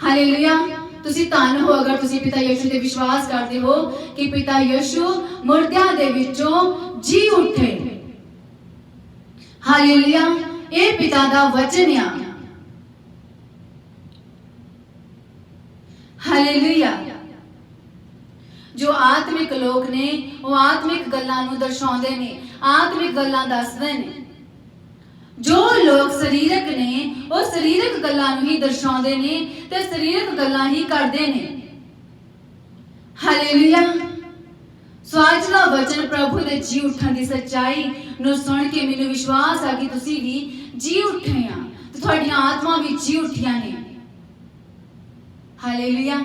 ਹਾਲੇਲੂਇਆ। ਤੁਸੀਂ ਧੰਨ ਹੋ ਅਗਰ ਤੁਸੀਂ ਪਿਤਾ ਯਿਸੂ ਤੇ ਵਿਸ਼ਵਾਸ ਕਰਦੇ ਹੋ ਕਿ ਪਿਤਾ ਯਿਸੂ ਮੁਰਦਿਆਂ ਦੇ ਵਿੱਚੋਂ ਜੀ ਉੱਠੇ। ਹਾਲੇਲੂਇਆ। ਇਹ ਪਿਤਾ ਦਾ ਵਚਨ ਆ। ਹਾਲੇਲੂਇਆ। ਜੋ ਆਤਮਿਕ ਲੋਕ ਨੇ ਉਹ ਆਤਮਿਕ ਗੱਲਾਂ ਨੂੰ ਦਰਸਾਉਂਦੇ ਨੇ, ਆਤਮਿਕ ਗੱਲਾਂ ਦੱਸਦੇ ਨੇ। ਜੋ ਲੋਕ ਸਰੀਰਕ ਨੇ ਉਹ ਸਰੀਰਕ ਗੱਲਾਂ ਨੂੰ ਹੀ ਦਰਸਾਉਂਦੇ ਨੇ ਤੇ ਸਰੀਰਕ ਗੱਲਾਂ ਹੀ ਕਰਦੇ ਨੇ। ਹਾਲੇਲੂਇਆ। ਸੋ ਅੱਜ ਦਾ ਵਚਨ ਪ੍ਰਭੂ ਦੇ ਜੀ ਉੱਠਣ ਦੀ ਸੱਚਾਈ ਨੂੰ ਸੁਣ ਕੇ ਮੈਨੂੰ ਵਿਸ਼ਵਾਸ ਆ ਕਿ ਤੁਸੀਂ ਵੀ ਜੀ ਉੱਠੇ ਆ ਤੇ ਤੁਹਾਡੀਆਂ ਆਤਮਾ ਵੀ ਜੀ ਉੱਠੀਆਂ ਨੇ। ਹਾਲੇਲੂਇਆ।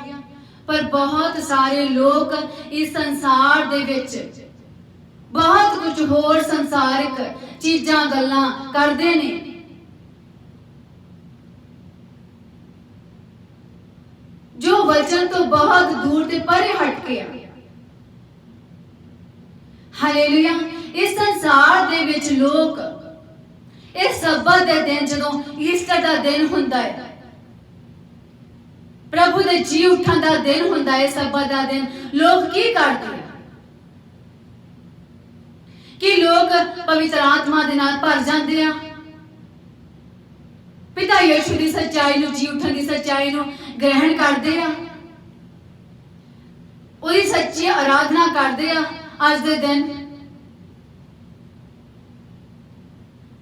ਪਰ ਬਹੁਤ ਸਾਰੇ ਲੋਕ ਇਸ ਸੰਸਾਰ ਦੇ ਵਿੱਚ ਬਹੁਤ ਕੁਝ ਹੋਰ ਸੰਸਾਰਿਕ ਚੀਜ਼ਾਂ ਗੱਲਾਂ ਕਰਦੇ ਨੇ। ਜੋ ਵਚਨ ਤੋਂ ਬਹੁਤ ਦੂਰ ਤੇ ਪਰੇ ਹਟ ਕੇ ਆ। ਹਾਲੇਲੂਇਆ। ਇਸ ਸੰਸਾਰ ਦੇ ਵਿੱਚ ਲੋਕ ਇਸ ਸਬਤ ਦੇ ਦਿਨ ਜਦੋਂ ਈਸਟਰ ਦਾ ਦਿਨ ਹੁੰਦਾ ਹੈ, ਪ੍ਰਭੂ ਦੇ ਜੀ ਉੱਠਣ ਦਾ ਦਿਨ ਹੁੰਦਾ ਹੈ, ਸਬਤ ਦਾ ਦਿਨ, ਲੋਕ ਕੀ ਕਰਦੇ ਆ ਕਿ ਲੋਕ ਪਵਿੱਤਰ ਆਤਮਾ ਦੇ ਨਾਲ ਭਰ ਜਾਂਦੇ ਆ, ਪਿਤਾ ਯਿਸੂ ਦੀ ਸੱਚਾਈ ਨੂੰ, ਜੀ ਉੱਠਣ ਦੀ ਸੱਚਾਈ ਨੂੰ ਗ੍ਰਹਿਣ ਕਰਦੇ ਆ, ਉਹਦੀ ਸੱਚੀ ਆਰਾਧਨਾ ਕਰਦੇ ਆ ਅੱਜ ਦੇ ਦਿਨ।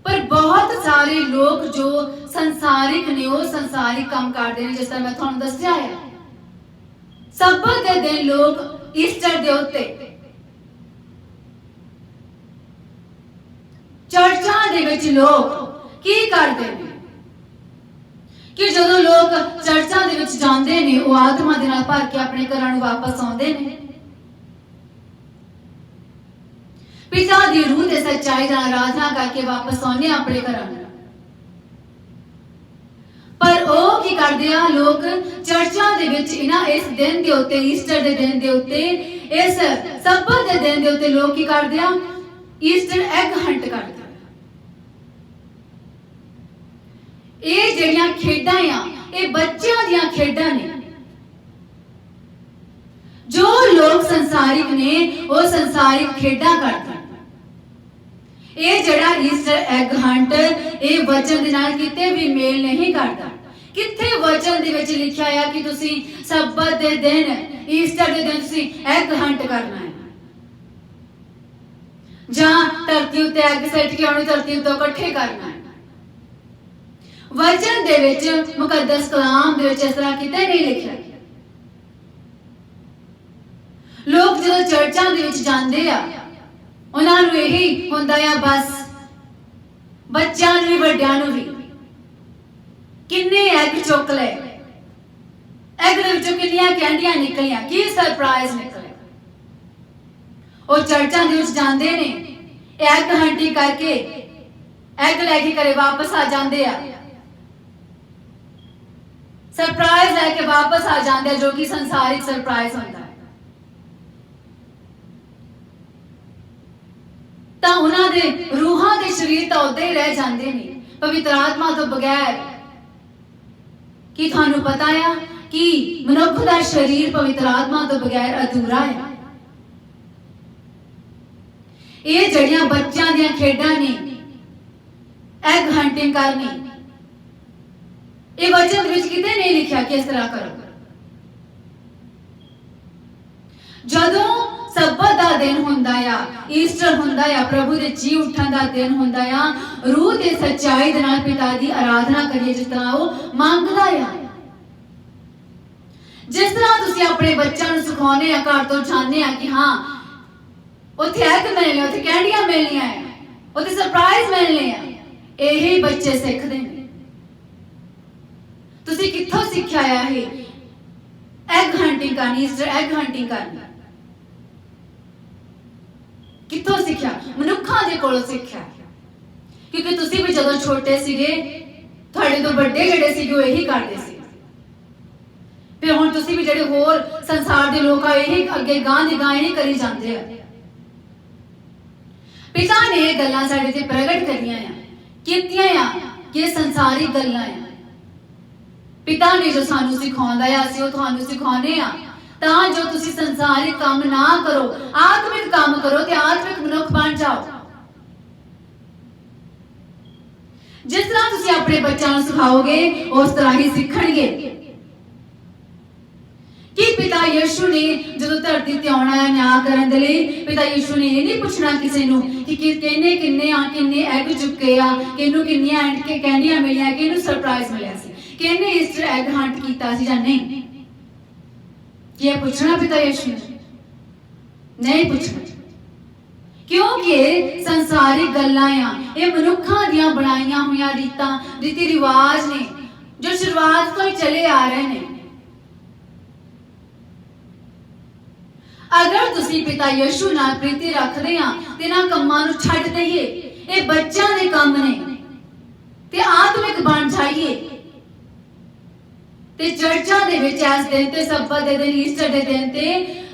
ਪਰ ਬਹੁਤ ਸਾਰੇ ਲੋਕ ਜੋ ਸੰਸਾਰਿਕ ਨੇ ਉਹ ਸੰਸਾਰਿਕ ਕੰਮ ਕਰਦੇ ਨੇ, ਜਿਸ ਤਰ੍ਹਾਂ ਮੈਂ ਤੁਹਾਨੂੰ ਦੱਸਿਆ ਹੈ। ਸਬਤ ਦੇ ਦਿਨ ਲੋਕ ਈਸਟਰ ਦੇ ਉੱਤੇ ਚਰਚਾਂ ਦੇ ਵਿੱਚ ਲੋਕ ਕੀ ਕਰਦੇ ਨੇ ਕਿ ਜਦੋਂ ਲੋਕ ਚਰਚਾਂ ਦੇ ਵਿੱਚ ਜਾਂਦੇ ਨੇ ਉਹ ਆਤਮਾ ਦੇ ਨਾਲ ਭਰ ਕੇ ਆਪਣੇ ਘਰਾਂ ਨੂੰ ਵਾਪਸ ਆਉਂਦੇ ਨੇ, ਪਿਤਾ ਦੀ ਰੂਹ ਦੇ ਸੱਚਾਈ ਨਾਲ ਆਰਾਧਨਾ ਕਰਕੇ ਵਾਪਸ ਆਉਂਦੇ ਆਪਣੇ ਘਰਾਂ ਨੂੰ। ਪਰ ਉਹ ਕੀ ਕਰਦੇ ਆ, ਲੋਕ ਚਰਚਾਂ ਦੇ ਵਿੱਚ ਇਸ ਦਿਨ ਦੇ ਉੱਤੇ, ਈਸਟਰ ਦੇ ਦਿਨ ਦੇ ਉੱਤੇ, ਇਸ ਸਬਤ ਦੇ ਦਿਨ ਦੇ ਉੱਤੇ ਲੋਕ ਕੀ ਕਰਦੇ ਆ, ਈਸਟਰ ਐਗ ਹੰਟ ਕਰਦੇ। ਇਹ ਜਿਹੜੀਆਂ ਖੇਡਾਂ ਆ ਇਹ ਬੱਚਿਆਂ ਦੀਆਂ ਖੇਡਾਂ ਨੇ जो लोग संसारिक ने वो संसारिक खेडां करदे। ਇਹ ਜਿਹੜਾ ਈਸਟਰ ਐਗ ਹੰਟ ਇਹ ਵਚਨ ਦੇ ਨਾਲ ਕਿਤੇ ਵੀ ਮੇਲ ਨਹੀਂ ਕਰਦਾ। ਕਿੱਥੇ ਵਚਨ ਦੇ ਵਿੱਚ ਲਿਖਿਆ ਆ ਕਿ ਤੁਸੀਂ ਸਬਤ ਦੇ ਦਿਨ ਈਸਟਰ ਦੇ ਦਿਨ ਤੁਸੀਂ ਐਗ ਹੰਟ ਕਰਨਾ ਹੈ ਜਾਂ ਧਰਤੀ ਉੱਤੇ ਐਗ ਸੱਟ ਕੇ ਉਹਨੂੰ ਧਰਤੀ ਉੱਤੇ ਇਕੱਠੇ ਕਰਨਾ ਹੈ। ਵਚਨ ਦੇ ਵਿੱਚ ਮੁਕੱਦਸ ਕਲਾਮ ਦੇ ਵਿੱਚ ਇਸ ਤਰ੍ਹਾਂ ਕਿਤੇ ਨਹੀਂ ਲਿਖਿਆ। ਲੋਕ ਜਦੋਂ ਚਰਚਾਂ ਦੇ ਵਿੱਚ ਜਾਂਦੇ ਆ ਉਹਨਾਂ ਨੂੰ ਇਹੀ ਹੁੰਦਾ ਆ ਬਸ ਬੱਚਿਆਂ ਨੂੰ ਵੀ ਵੱਡਿਆਂ ਨੂੰ ਵੀ ਕਿੰਨੇ ਐਗ ਚੁੱਕ ਲਏ, ਐਗ ਦੇ ਵਿੱਚੋਂ ਕਿੰਨੀਆਂ ਕੈਂਡੀਆਂ ਨਿਕਲੀਆਂ, ਕੀ ਸਰਪ੍ਰਾਈਜ਼ ਨਿਕਲੇ। ਉਹ ਚਰਚਾਂ ਦੇ ਵਿੱਚ ਜਾਂਦੇ ਨੇ ਐਗ ਹੰਟਿੰਗ ਕਰਕੇ ਐਗ ਲੈ ਕੇ ਘਰੇ ਵਾਪਸ ਆ ਜਾਂਦੇ ਆ, ਸਰਪ੍ਰਾਈਜ਼ ਲੈ ਕੇ ਵਾਪਸ ਆ ਜਾਂਦੇ ਆ ਜੋ ਕਿ ਸੰਸਾਰਿਕ ਸਰਪ੍ਰਾਈਜ਼ ਹੁੰਦਾ ਹੈ। ਤਾਂ ਉਹਨਾਂ ਦੇ ਰੂਹਾਂ ਦੇ ਸਰੀਰ ਤਾਂ ਉਦਾਂ ਹੀ ਰਹਿ ਜਾਂਦੇ ਨੇ ਪਵਿੱਤਰ ਆਤਮਾ ਤੋਂ ਬਗੈਰ। ਕੀ ਤੁਹਾਨੂੰ ਪਤਾ ਆ ਕਿ ਮਨੁੱਖ ਦਾ ਸਰੀਰ ਪਵਿੱਤਰ ਆਤਮਾ ਤੋਂ ਬਗੈਰ ਅਧੂਰਾ ਹੈ। ਇਹ ਜਿਹੜੀਆਂ ਬੱਚਿਆਂ ਦੀਆਂ ਖੇਡਾਂ ਨੇ ਐਗ ਹੰਟਿੰਗ ਕਰਨੀ, ਇਹ ਵਚਨ ਦੇ ਵਿੱਚ ਕਿਤੇ ਨਹੀਂ ਲਿਖਿਆ ਕਿ ਇਸ ਤਰ੍ਹਾਂ ਕਰੋ। ਜਦੋਂ ਸਬਤ ਦਾ ਦਿਨ ਹੁੰਦਾ ਆ, ਈਸਟਰ ਹੁੰਦਾ ਆ, ਪ੍ਰਭੂ ਦੇ ਜੀ ਉੱਠਣ ਦਾ ਦਿਨ ਹੁੰਦਾ ਆ, ਰੂਹ ਤੇ ਸੱਚਾਈ ਦੇ ਨਾਲ ਪਿਤਾ ਦੀ ਆਰਾਧਨਾ ਕਰੀਏ ਜਿਸ ਤਰ੍ਹਾਂ ਉਹ ਮੰਗਦਾ ਆ। ਜਿਸ ਤਰ੍ਹਾਂ ਤੁਸੀਂ ਆਪਣੇ ਬੱਚਿਆਂ ਨੂੰ ਸਿਖਾਉਂਦੇ ਆ, ਘਰ ਤੋਂ ਚਾਹੁੰਦੇ ਆ ਕਿ ਹਾਂ ਉੱਥੇ ਐਗ ਮਿਲਣੇ, ਉੱਥੇ ਕੈਂਡੀਆਂ ਮਿਲਣੀਆਂ ਆ, ਉੱਥੇ ਸਰਪ੍ਰਾਈਜ਼ ਮਿਲਣੇ ਆ, ਇਹੀ ਬੱਚੇ ਸਿੱਖਦੇ ਨੇ। ਤੁਸੀਂ ਕਿੱਥੋਂ ਸਿੱਖਿਆ ਆ ਇਹ ਐਗ ਹੰਟਿੰਗ ਕਰਨੀ, ਈਸਟਰ ਐਗ ਹੰਟਿੰਗ ਕਰਨੀ? ਕਿੱਥੋਂ ਸਿੱਖਿਆ? ਮਨੁੱਖਾਂ ਦੇ ਕੋਲੋਂ ਸਿੱਖਿਆ। ਕਿਉਂਕਿ ਤੁਸੀਂ ਵੀ ਜਦੋਂ ਛੋਟੇ ਸੀਗੇ ਤੁਹਾਡੇ ਤੋਂ ਵੱਡੇ ਜਿਹੜੇ ਸੀਗੇ ਉਹ ਇਹੀ ਕਰਦੇ ਸੀ। ਫਿਰ ਹੁਣ ਤੁਸੀਂ ਵੀ ਜਿਹੜੇ ਹੋਰ ਸੰਸਾਰ ਦੇ ਲੋਕ ਆ ਇਹੀ ਅੱਗੇ ਗਾਂ ਦੀ ਗਾਂ ਇਹੀ ਕਰੀ ਜਾਂਦੇ ਆ। ਪਿਤਾ ਨੇ ਇਹ ਗੱਲਾਂ ਸਾਡੇ ਤੇ ਪ੍ਰਗਟ ਕਰੀਆਂ ਆ, ਕੀਤੀਆਂ ਆ ਕਿ ਇਹ ਸੰਸਾਰਿਕ ਗੱਲਾਂ ਆ। ਪਿਤਾ ਨੇ ਜੋ ਸਾਨੂੰ ਸਿਖਾਉਂਦਾ ਆ ਅਸੀਂ ਉਹ ਤੁਹਾਨੂੰ ਸਿਖਾਉਂਦੇ ਆ ਤਾਂ ਜੋ ਤੁਸੀਂ ਸੰਸਾਰਿਕ ਕੰਮ ਨਾ ਕਰੋ, ਆਤਮਿਕ ਕੰਮ ਕਰੋ ਤੇ ਆਤਮਿਕ ਮਨੁੱਖ ਬਣ ਜਾਓ। ਜਿਸ ਤਰ੍ਹਾਂ ਤੁਸੀਂ ਆਪਣੇ ਬੱਚਿਆਂ ਨੂੰ ਸਿਖਾਓਗੇ ਉਸ ਤਰ੍ਹਾਂ ਹੀ ਸਿੱਖਣਗੇ। ਕਿ ਪਿਤਾ ਯਿਸੂ ਨੇ ਜਦੋਂ ਧਰਤੀ ਤੇ ਆਉਣਾ ਹੈ ਨਿਆਂ ਕਰਨ ਦੇ ਲਈ, ਪਿਤਾ ਯਿਸੂ ਨੇ ਇਹ ਨਹੀਂ ਪੁੱਛਣਾ ਕਿਸੇ ਨੂੰ ਕਿ ਕਿੰਨੇ ਐਗ ਚੁੱਕੇ ਆ, ਕਿਹਨੂੰ ਕਿੰਨੀਆਂ ਕੈਂਡੀਆਂ ਮਿਲੀਆਂ, ਕਿਹਨੂੰ ਸਰਪ੍ਰਾਈਜ਼ ਮਿਲਿਆ ਸੀ, ਕਿਹਨੇ ਈਸਟਰ ਐਗ ਹੰਟ ਕੀਤਾ ਸੀ ਜਾਂ ਨਹੀਂ। ਕੀ ਇਹ ਪੁੱਛਣਾ ਪਿਤਾ ਯਿਸੂ ਨੇ? ਨਹੀਂ ਪੁੱਛਣਾ, ਕਿਉਂਕਿ ਸੰਸਾਰਿਕ ਗੱਲਾਂ ਆ, ਇਹ ਮਨੁੱਖਾਂ ਦੀਆਂ ਬਣਾਈਆਂ ਹੋਈਆਂ ਰੀਤੀ ਰਿਵਾਜ ਨੇ ਜੋ ਸ਼ੁਰੂਆਤ ਤੋਂ ਹੀ ਚਲੇ ਆ ਰਹੇ ਨੇ। ਅਗਰ ਤੁਸੀਂ ਪਿਤਾ ਯਿਸੂ ਨਾਲ ਪ੍ਰੀਤੀ ਰੱਖਦੇ ਆ ਤੇ ਇਹਨਾਂ ਕੰਮਾਂ ਨੂੰ ਛੱਡ ਦਈਏ, ਇਹ ਬੱਚਿਆਂ ਦੇ ਕੰਮ ਨੇ, ਤੇ ਆਤਮਿਕ ਬਣ ਜਾਈਏ ਤੇ ਚਰਚਾਂ ਦੇ ਵਿੱਚ ਇਸ ਦਿਨ ਤੇ ਸਬਤ ਦੇ ਦਿਨ, ਈਸਟਰ ਦੇ ਦਿਨ ਤੇ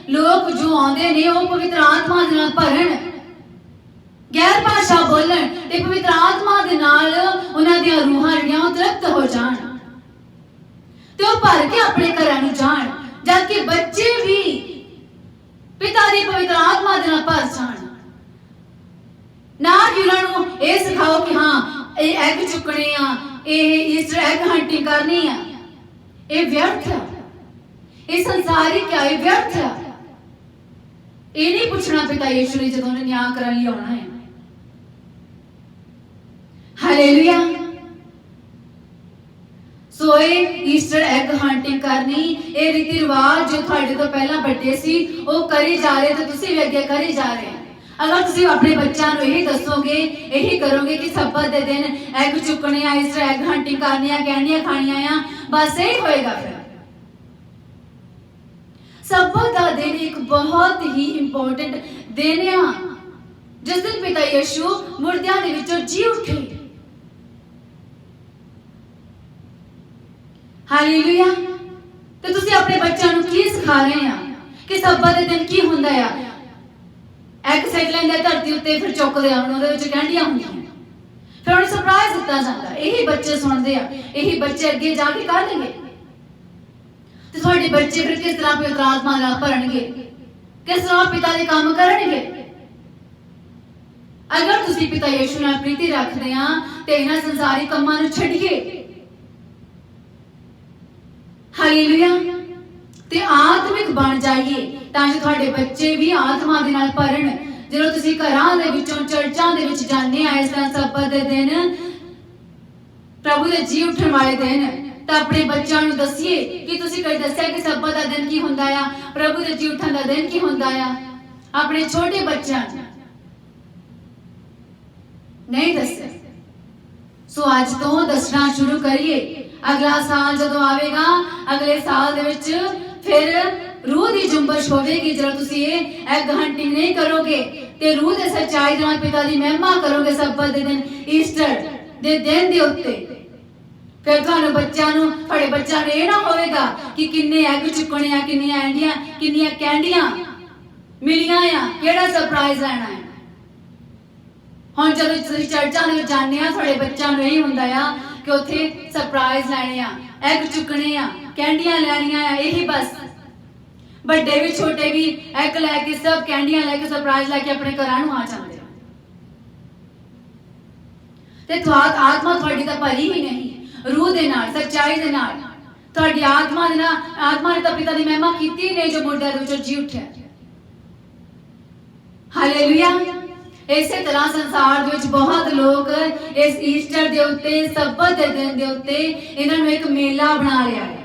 ਲੋਕ ਜੋ ਆਉਂਦੇ ਨੇ ਉਹ ਪਵਿੱਤਰ ਆਤਮਾ ਦੇ ਨਾਲ ਭਰਨ, ਗੈਰ ਭਾਸ਼ਾ ਬੋਲਣ ਤੇ ਪਵਿੱਤਰ ਆਤਮਾ ਦੇ ਨਾਲ ਉਹਨਾਂ ਦੀਆਂ ਰੂਹਾਂ ਜਿਹੜੀਆਂ ਉਹ ਤ੍ਰਿਪਤ ਹੋ ਜਾਣ ਤੇ ਉਹ ਭਰ ਕੇ ਆਪਣੇ ਘਰਾਂ ਨੂੰ ਜਾਣ, ਜਦ ਕਿ ਬੱਚੇ ਵੀ ਪਿਤਾ ਦੀ ਪਵਿੱਤਰ ਆਤਮਾ ਦੇ ਨਾਲ ਭਰ ਜਾਣ। ਨਾ ਕਿ ਉਹਨਾਂ ਨੂੰ ਇਹ ਸਿਖਾਓ ਕਿ ਹਾਂ ਇਹ ਐਗ ਚੁੱਕਣੇ ਆ, ਇਹ ਈਸਟਰ ਐਗ ਹੰਟਿੰਗ ਕਰਨੀ ਆ, ਇਹ ਵਿਅਰਥ ਹੈ, ਇਹ ਸੰਸਾਰਿਕ ਹੈ, ਇਹ ਵਿਅਰਥ ਹੈ। ਇਹ ਨਹੀਂ ਪੁੱਛਣਾ ਪਿਤਾ ਯਿਸੂ ਨੇ ਜਦੋਂ ਉਹਨੇ ਨਿਆਂ ਕਰਨ ਲਈ ਆਉਣਾ ਹੈ। ਹਾਲੇਲੂਇਆ। ਸੋ ਇਹ ਈਸਟਰ ਐਗ ਹੰਟਿੰਗ ਕਰਨੀ, ਇਹ ਰੀਤੀ ਰਿਵਾਜ ਜੋ ਤੁਹਾਡੇ ਤੋਂ ਪਹਿਲਾਂ ਵੱਡੇ ਸੀ ਉਹ ਕਰੀ ਜਾ ਰਹੇ ਤੇ ਤੁਸੀਂ ਵੀ ਅੱਗੇ ਕਰੀ ਜਾ ਰਹੇ। ਅਗਰ ਤੁਸੀਂ ਆਪਣੇ ਬੱਚਿਆਂ ਨੂੰ ਇਹੀ ਦੱਸੋਗੇ, ਇਹੀ ਕਰੋਗੇ ਕਿ ਸਬਤ ਦੇ ਦਿਨ ਐਗ ਚੁੱਕਣੇ ਆ, ਈਸਟਰ ਐਗ ਹੰਟਿੰਗ ਕਰਨੀ ਆ, ਕੈਂਡੀਆਂ ਖਾਣੀਆਂ ਆ, ਬਸ ਇਹ ਹੋਏਗਾ। ਫਿਰ ਸਬਤ ਦਾ ਦਿਨ ਇੱਕ ਬਹੁਤ ਹੀ ਇੰਪੋਰਟੈਂਟ ਦਿਨ ਆ ਜਿਸ ਦਿਨ ਪਿਤਾ ਯਿਸੂ ਮੁਰਦਿਆਂ ਦੇ ਵਿੱਚੋਂ ਜੀ ਉੱਠੇ। ਹਾਲੇਲੂਇਆ। ਤੇ ਤੁਸੀਂ ਆਪਣੇ ਬੱਚਿਆਂ ਨੂੰ ਕੀ ਸਿਖਾ ਰਹੇ ਆ ਕਿ ਸਬਤ ਦੇ ਦਿਨ ਕੀ ਹੁੰਦਾ ਆ? ਐਗ ਸੈਟ ਲੈਂਦੇ ਧਰਤੀ ਉੱਤੇ, ਫਿਰ ਚੁੱਕਦੇ ਆ, ਉਹਦੇ ਵਿੱਚ ਕੈਂਡੀਆਂ ਹੁੰਦੀਆਂ, ਫਿਰ ਉਹਨੂੰ ਸਰਪ੍ਰਾਈਜ਼ ਦਿੱਤਾ ਜਾਂਦਾ। ਇਹੀ ਬੱਚੇ ਸੁਣਦੇ ਆ, ਇਹੀ ਬੱਚੇ ਅੱਗੇ ਜਾ ਕੇ ਕਰਨਗੇ। ਤੇ ਤੁਹਾਡੇ ਬੱਚੇ ਫਿਰ ਕਿਸ ਤਰ੍ਹਾਂ ਪਵਿੱਤਰ ਆਤਮਾ ਨਾਲ ਭਰਨਗੇ, ਕਿਸ ਤਰ੍ਹਾਂ ਪਿਤਾ ਦੇ ਕੰਮ ਕਰਨਗੇ। ਅਗਰ ਤੁਸੀਂ ਪਿਤਾ ਯਿਸੂ ਨਾਲ ਪ੍ਰੀਤੀ ਰੱਖਦੇ ਆ ਤੇ ਇਹਨਾਂ ਸੰਸਾਰੀ ਕੰਮਾਂ ਨੂੰ ਛੱਡੀਏ, ਹਾਲੇਲੂਇਆ, ਤੇ ਆਤਮਿਕ ਬਣ ਜਾਈਏ ਤਾਂ ਜੋ ਤੁਹਾਡੇ ਬੱਚੇ ਵੀ ਆਤਮਾ ਦੇ ਨਾਲ ਭਰਨ। ਜਦੋਂ ਤੁਸੀਂ ਘਰਾਂ ਦੇ ਵਿੱਚੋਂ ਚਰਚਾਂ ਦੇ ਵਿੱਚ ਜਾਂਦੇ ਆ ਇਸ ਤਰ੍ਹਾਂ ਸਬਤ ਦੇ ਦਿਨ, ਪ੍ਰਭੂ ਦੇ ਜੀ ਉੱਠਣ ਵਾਲੇ ਦਿਨ, ਤਾਂ ਆਪਣੇ ਬੱਚਿਆਂ ਨੂੰ ਦੱਸੀਏ ਕਿ ਤੁਸੀਂ ਕਦੇ ਦੱਸਿਆ ਕਿ ਸਬਤ ਦਾ ਦਿਨ ਕੀ ਹੁੰਦਾ ਆ, ਪ੍ਰਭੂ ਦੇ ਜੀ ਉੱਠਣ ਦਾ ਦਿਨ ਕੀ ਹੁੰਦਾ ਆ। ਆਪਣੇ ਛੋਟੇ ਬੱਚਿਆਂ ਨਹੀਂ ਦੱਸਿਆ, ਸੋ ਅੱਜ ਤੋਂ ਦੱਸਣਾ ਸ਼ੁਰੂ ਕਰੀਏ। ਅਗਲਾ ਸਾਲ ਜਦੋਂ ਆਵੇਗਾ, ਅਗਲੇ ਸਾਲ ਦੇ ਵਿੱਚ ਫਿਰ ਰੂਹ ਦੀ ਜੁੰਬਸ਼ ਹੋਵੇਗੀ ਜਦੋਂ ਤੁਸੀਂ ਇਹ ਐਗ ਹੰਟਿੰਗ ਨਹੀਂ ਕਰੋਗੇ ਤੇ ਰੂਹ ਦੇ ਸੱਚਾਈ ਨਾਲ ਪਿਤਾ ਦੀ ਮਹਿਮਾ ਕਰੋਗੇ ਸਬਤ ਦੇ ਦਿਨ, ਈਸਟਰ ਦੇ ਦਿਨ ਦੇ ਉੱਤੇ। ਫਿਰ ਤੁਹਾਨੂੰ ਤੁਹਾਡੇ ਬੱਚਿਆਂ ਨੂੰ ਇਹ ਨਾ ਹੋਵੇਗਾ ਕਿ ਕਿੰਨੇ ਐਗ ਚੁੱਕਣੇ ਆ, ਕਿੰਨੀਆਂ ਕੈਂਡੀਆਂ ਮਿਲੀਆਂ ਆ, ਕਿਹੜਾ ਸਰਪ੍ਰਾਈਜ਼ ਲੈਣਾ ਹੈ। ਹੁਣ ਜਦੋਂ ਤੁਸੀਂ ਚਰਚਾਂ ਦੇ ਵਿੱਚ ਜਾਂਦੇ ਆ, ਤੁਹਾਡੇ ਬੱਚਿਆਂ ਨੂੰ ਇਹ ਹੁੰਦਾ ਆ ਕਿ ਉੱਥੇ ਸਰਪ੍ਰਾਈਜ਼ ਲੈਣੇ ਆ, ਐਗ ਚੁੱਕਣੇ ਆ, ਕੈਂਡੀਆਂ ਲੈਣੀਆਂ ਆ, ਇਹੀ ਬਸ। ਵੱਡੇ ਵੀ ਛੋਟੇ ਵੀ ਐਗ ਲੈ ਕੇ, ਸਭ ਕੈਂਡੀਆਂ ਲੈ ਕੇ, ਸਰਪ੍ਰਾਈਜ਼ ਲੈ ਕੇ ਆਪਣੇ ਘਰਾਂ ਨੂੰ ਆ ਜਾਂਦੇ ਆ। ਤੇ ਆਤਮਾ ਤੁਹਾਡੀ ਤਾਂ ਭਰੀ ਹੀ ਨਹੀਂ ਰੂਹ ਦੇ ਨਾਲ, ਸੱਚਾਈ ਦੇ ਨਾਲ। ਤੁਹਾਡੀ ਆਤਮਾ ਨੇ ਤਾਂ ਪਿਤਾ ਦੀ ਮਹਿਮਾ ਕੀਤੀ ਨਹੀਂ ਜੋ ਮੁਰਦਿਆਂ ਦੇ ਵਿੱਚੋਂ ਜੀ ਉੱਠਿਆ। ਹਾਲੇਲੂਇਆ। ਇਸੇ ਤਰ੍ਹਾਂ ਸੰਸਾਰ ਦੇ ਵਿੱਚ ਬਹੁਤ ਲੋਕ ਇਸ ਈਸਟਰ ਦੇ ਉੱਤੇ, ਸਬਤ ਦੇ ਦਿਨ ਦੇ ਉੱਤੇ ਇਹਨਾਂ ਨੂੰ ਇੱਕ ਮੇਲਾ ਬਣਾ ਲਿਆ ਹੈ।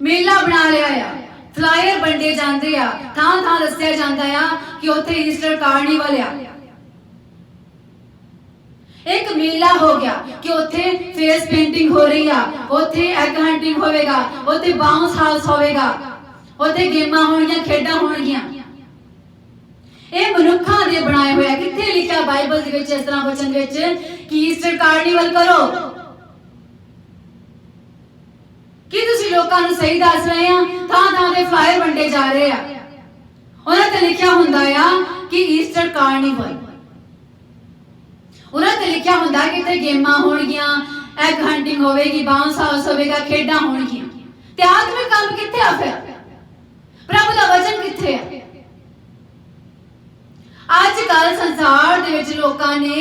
ਮੇਲਾ ਬਣਾ ਲਿਆ ਆ, ਫਲਾਇਰ ਵੰਡੇ ਜਾਂਦੇ ਆ, ਥਾਂ ਥਾਂ ਦੱਸਿਆ ਜਾਂਦਾ ਆ ਕਿ ਉੱਥੇ ਈਸਟਰ ਕਾਰਨੀਵਲ ਆ। ਇੱਕ ਮੇਲਾ ਹੋ ਗਿਆ ਕਿ ਉੱਥੇ ਫੇਸ ਪੇਂਟਿੰਗ ਹੋ ਰਹੀ ਆ, ਉੱਥੇ ਐਗ ਹੰਟਿੰਗ ਹੋਵੇਗਾ, ਉੱਥੇ ਬਾਉਂਸ ਹਾਊਸ ਹੋਵੇਗਾ, ਉੱਥੇ ਗੇਮਾਂ ਹੋਣਗੀਆਂ, ਖੇਡਾਂ ਹੋਣਗੀਆਂ। ਇਹ ਮਨੁੱਖਾਂ ਦੇ ਬਣਾਏ ਹੋਇਆ। ਕਿੱਥੇ ਲਿਖਿਆ ਬਾਈਬਲ ਦੇ ਵਿੱਚ ਇਸ ਤਰ੍ਹਾਂ ਵਚਨ ਵਿੱਚ ਕਿ ਈਸਟਰ ਕਾਰਨੀਵਲ ਕਰੋ? ਕੀ ਤੁਸੀਂ ਲੋਕਾਂ ਨੂੰ ਸਹੀ ਦੱਸ ਰਹੇ ਆ? ਥਾਂ ਥਾਂ ਤੇ ਫਲਾਇਰ ਵੰਡੇ ਜਾ ਰਹੇ ਆ, ਉਹਨਾਂ ਤੇ ਲਿਖਿਆ ਹੁੰਦਾ ਆ ਕਿ ਈਸਟਰ ਕਾਰਨੀਵਲ। ਉਹਨਾਂ ਤੇ ਲਿਖਿਆ ਹੁੰਦਾ ਕਿ ਇੱਥੇ ਗੇਮਾਂ ਹੋਣਗੀਆਂ, ਐਗ ਹੰਟਿੰਗ ਹੋਵੇਗੀ, ਬਾਉਂਸ ਹਾਊਸ ਹੋਵੇਗਾ, ਖੇਡਾਂ ਹੋਣਗੀਆਂ। ਤੇ ਆਤਮਿਕ ਕੰਮ ਕਿੱਥੇ ਆ? ਫਿਰ ਪ੍ਰਭੂ ਦਾ ਵਚਨ ਕਿੱਥੇ ਆ? ਅੱਜ ਕੱਲ ਸੰਸਾਰ ਦੇ ਵਿੱਚ ਲੋਕਾਂ ਨੇ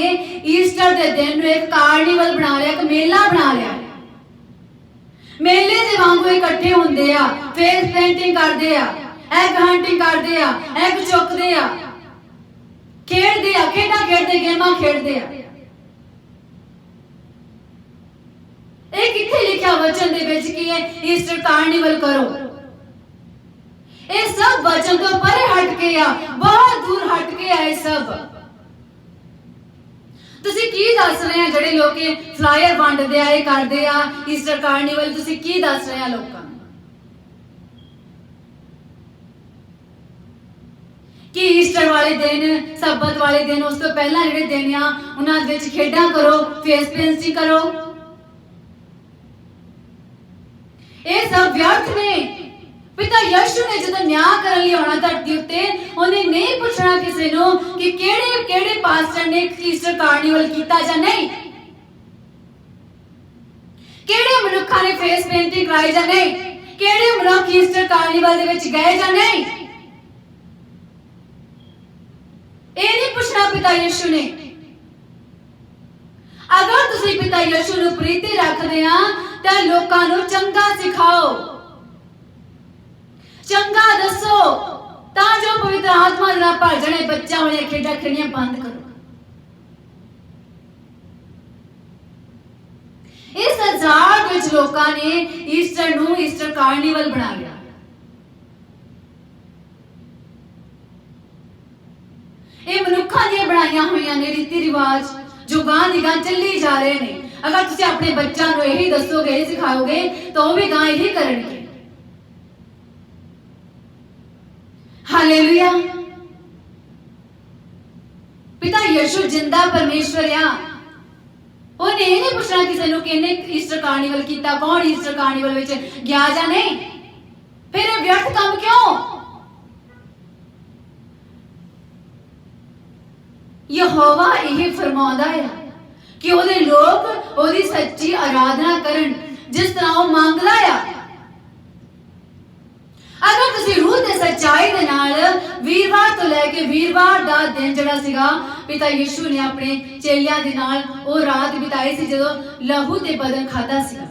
ਈਸਟਰ ਦੇ ਦਿਨ ਨੂੰ ਇੱਕ ਕਾਰਨੀਵਲ ਬਣਾ ਲਿਆ, ਇੱਕ ਮੇਲਾ ਬਣਾ ਲਿਆ। ਮੇਲੇ ਦੇ ਵਾਂਗੂ ਇਕੱਠੇ ਹੁੰਦੇ ਆ, ਫੇਸ ਪੇਂਟਿੰਗ ਕਰਦੇ ਆ, ਐਗ ਹੰਟਿੰਗ ਕਰਦੇ ਆ, ਐਗ ਚੁੱਕਦੇ ਆ, ਖੇਡਦੇ ਆ, ਖੇਡਾਂ ਖੇਡਦੇ, ਗੇਮਾਂ ਖੇਡਦੇ ਆ। ਇਹ ਕਿੱਥੇ ਲਿਖਿਆ ਵਚਨ ਦੇ ਵਿੱਚ ਕਿ ਈਸਟਰ ਕਾਰਨੀਵਲ ਕਰੋ? ਇਹ ਸਭ ਵਚਨ ਤੋਂ ਪਰੇ ਹਟ ਕੇ ਆ, ਬਹੁਤ ਦੂਰ ਹਟ ਕੇ ਆ ਇਹ ਸਭ। ਤੁਸੀਂ ਕੀ ਦੱਸ ਰਹੇ ਆ? ਜਿਹੜੇ ਲੋਕ ਫਲਾਇਰ ਵੰਡਦੇ ਆ, ਇਹ ਕਰਦੇ ਆ ਈਸਟਰ ਕਾਰਨੀਵਲ, ਤੁਸੀਂ ਕੀ ਦੱਸ ਰਹੇ ਆ ਲੋਕਾਂ ਨੂੰ? ਕਿ ਈਸਟਰ ਵਾਲੇ ਦਿਨ, ਸਬਤ ਵਾਲੇ ਦਿਨ, ਉਸ ਤੋਂ ਪਹਿਲਾਂ ਜਿਹੜੇ ਦਿਨ ਆ ਉਹਨਾਂ ਵਿੱਚ ਖੇਡਾਂ ਕਰੋ, ਫੇਸ ਪੇਂਟਿੰਗ ਕਰੋ। ਇਹ ਸਭ ਵਿਅਰਥ ਨੇ। ਪਿਤਾ ਯਿਸੂ ਨੇ ਜਦੋਂ ਨਿਆਂ ਕਰਨ ਲਈ ਆਉਣਾ ਧਰਤੀ ਉੱਤੇ, ਉਹਨੇ ਨਹੀਂ ਪੁੱਛਣਾ ਕਿਸੇ ਨੂੰ ਕਿ ਕਿਹੜੇ ਪਾਸਟਰ ਨੇ ਈਸਟਰ ਕਾਰਨੀਵਲ ਕੀਤਾ ਜਾਂ ਨਹੀਂ, ਕਿਹੜੇ ਮਨੁੱਖਾਂ ਨੇ ਫੇਸ ਪੇਂਟਿੰਗ ਕਰਾਈ ਜਾਂ ਨਹੀਂ, ਕਿਹੜੇ ਮਨੁੱਖ ਈਸਟਰ ਕਾਰਨੀਵਲ ਦੇ ਵਿੱਚ ਗਏ ਜਾਂ ਨਹੀਂ। ਇਹ ਨਹੀਂ ਪੁੱਛਣਾ ਪਿਤਾ ਯਿਸੂ ਨੇ। ਅਗਰ ਤੁਸੀਂ ਪਿਤਾ ਯਿਸੂ ਨੂੰ ਪ੍ਰੀਤੀ ਰੱਖਦੇ ਆ ਤਾਂ ਲੋਕਾਂ ਨੂੰ ਚੰਗਾ ਸਿਖਾਓ, ਚੰਗਾ ਦੱਸੋ, ਤਾਂ ਜੋ ਪਵਿੱਤਰ ਆਤਮਾ ਨਾਲ ਭਰ ਜਾਣੇ। ਬੱਚਿਆਂ ਵਾਲੀਆਂ ਖੇਡਾਂ ਖੇਡਣੀਆਂ ਬੰਦ ਕਰੋ। ਇਸ ਸੰਸਾਰ ਵਿੱਚ ਲੋਕਾਂ ਨੇ ਈਸਟਰ ਨੂੰ ਈਸਟਰ ਕਾਰਨੀਵਲ ਬਣਾ ਲਿਆ। ਇਹ ਮਨੁੱਖਾਂ ਦੀਆਂ ਬਣਾਈਆਂ ਹੋਈਆਂ ਨੇ ਰੀਤੀ ਰਿਵਾਜ ਜੋ ਗਾਂ ਦੀ ਗਾਂ ਚੱਲੀ ਜਾ ਰਹੇ ਨੇ। ਅਗਰ ਤੁਸੀਂ ਆਪਣੇ ਬੱਚਿਆਂ ਨੂੰ ਇਹੀ ਦੱਸੋਗੇ, ਇਹ ਸਿਖਾਓਗੇ, ਤਾਂ ਉਹ ਵੀ ਗਾਂ ਇਹੀ ਕਰਨਗੇ। ਹਾਲੇਲੂਇਆ। ਪਿਤਾ ਯਿਸੂ ਜਿੰਦਾ ਪਰਮੇਸ਼ਵਰ ਆ। ਉਹਨੇ ਇਹ ਨਹੀਂ ਪੁੱਛਣਾ ਕਿਸੇ ਨੂੰ ਕਿ ਇਹਨੇ ਈਸਟਰ ਕਾਰਨੀਵਲ ਕੀਤਾ, ਕੌਣ ਈਸਟਰ ਕਾਰਨੀਵਲ ਵਿੱਚ ਗਿਆ ਜਾਂ ਨਹੀਂ। ਫਿਰ ਇਹ ਵਿਅਰਥ ਕੰਮ ਕਿਉਂ? ਯਹੋਵਾ ਇਹ ਫਰਮਾਉਂਦਾ ਹੈ ਕਿ ਉਹਦੇ ਲੋਕ ਉਹਦੀ ਸੱਚੀ ਆਰਾਧਨਾ ਕਰਨ। जिस तरह वो मांगदा आ। अगर तुसी रूह ते सच्चाई दे नाल वीरवार तो लैके वीरवार दा दिन जिहड़ा सीगा पिता यीशु ने अपने चेलियां दे नाल वो रात बिताई सी जदों लहू ते बदन खाता सीगा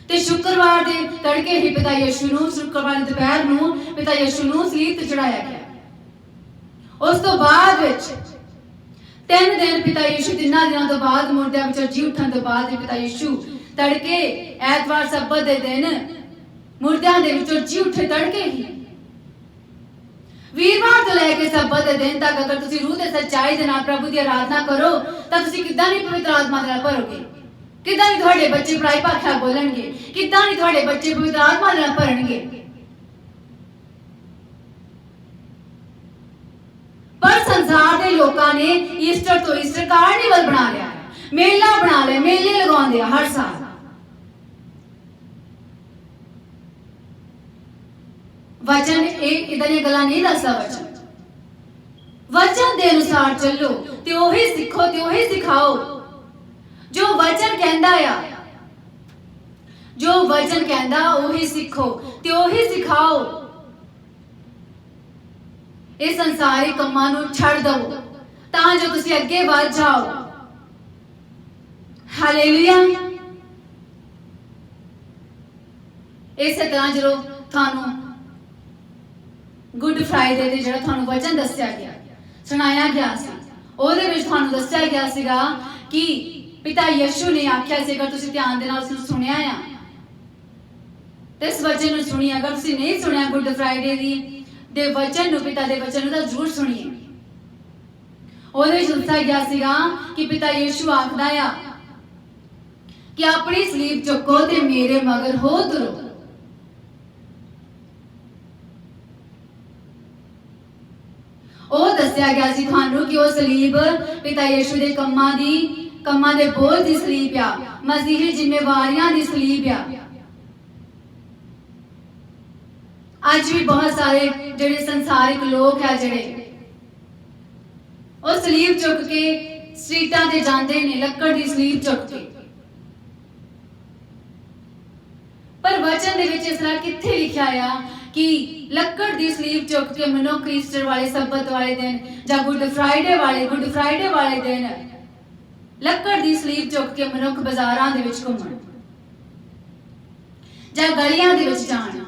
ते शुक्रवार दे तड़के ही पिता यीशु नूं शुक्रवार दे दोपहर नूं पिता यीशु नूं सलीब ते चढ़ाया गया। उस तो बाद विच 3 दिन पिता यीशु 3 दिनों तो बाद मुर्दियां विचों जी उठण तो बाद पिता यीशु तड़के ऐतवार सब्बत दे दिन मुर्दियां दे विचों जी उठे तड़के ही। वीरवार तो लैके सब्बत दे दिन तक अगर तुसी रूह ते सच्चाई दे नाल प्रभु दी आराधना करो तां तुसी किदां नहीं पवित्र आत्मा दे नाल भरोगे, किदां नहीं तुहाडे बच्चे पढ़ाई भाखा बोलणगे, किदां नहीं तुहाडे बच्चे पवित्र आत्मा दे नाल भरणगे। पर संसार दे लोकां ने ईस्टर तो ईस्टर कार्निवल बना लिया है, मेला बना लिया, मेले लगाउंदे हर साल। वचन इदां दी गल्लां नहीं दसदा। वचन दे अनुसार चलो ते ओही सिखो ते ओही सिखाओ जो वचन कहंदा आ। जो वचन कहंदा ओही सिखो ते ओही सिखाओ। इस संसारिक कम्मां नूं छड़ दवो तां जो तुसीं अगे वध जाओ। हालेलुया। इस तरह जो थानू गुड फ्राइडे दे जिहड़ा थानू वचन दस्सिया गया सुनाया गया सी ओहदे विच थानू दस्सिया गया सीगा कि पिता यीशु ने आख्या सी अगर तुसीं ध्यान दे नाल सुनिया आ ते इस वचन नूं सुणी अगर तुसीं नहीं सुनिया गुड फ्राइडे दी दे वचन नूं पिता दे वचन नूं तां जरूर सुणिए। ओहदे विच दस्सिया गया सीगा कि पिता यीशु आखदा आ कि अपनी सलीब चुको ते मेरे मगर हो तुरो। ਉਹ ਦੱਸਿਆ ਗਿਆ ਸੀ ਤੁਹਾਨੂੰ ਕਿ ਉਹ ਸਲੀਬ ਪਿਤਾ ਯीशु ਦੇ ਕੰਮਾਂ ਦੇ ਬੋਝ ਦੀ ਸਲੀਬ ਆ, ਮਸੀਹੀ ਜ਼ਿੰਮੇਵਾਰੀਆਂ ਦੀ ਸਲੀਬ ਆ। ਅੱਜ ਵੀ ਬਹੁਤ ਸਾਰੇ ਜਿਹੜੇ ਸੰਸਾਰਿਕ ਲੋਕ ਆ ਜਿਹੜੇ ਉਹ ਸਲੀਬ ਚੁੱਕ ਕੇ ਸਟਰੀਟਾਂ ਤੇ ਜਾਂਦੇ ਨੇ, ਲੱਕੜ ਦੀ ਸਲੀਬ ਚੁੱਕ ਕੇ। पर वचन दे विच इस तरह किथे लिखा आ कि लक्कड़ दी स्लीव चुक के मनुख ईस्टर वाले सब्बत वाले दिन या गुड फ्राइडे वाले दिन लक्कड़ दी स्लीव चुक के मनुख बाजारां दे विच घुमण या गलियां दे विच जाण।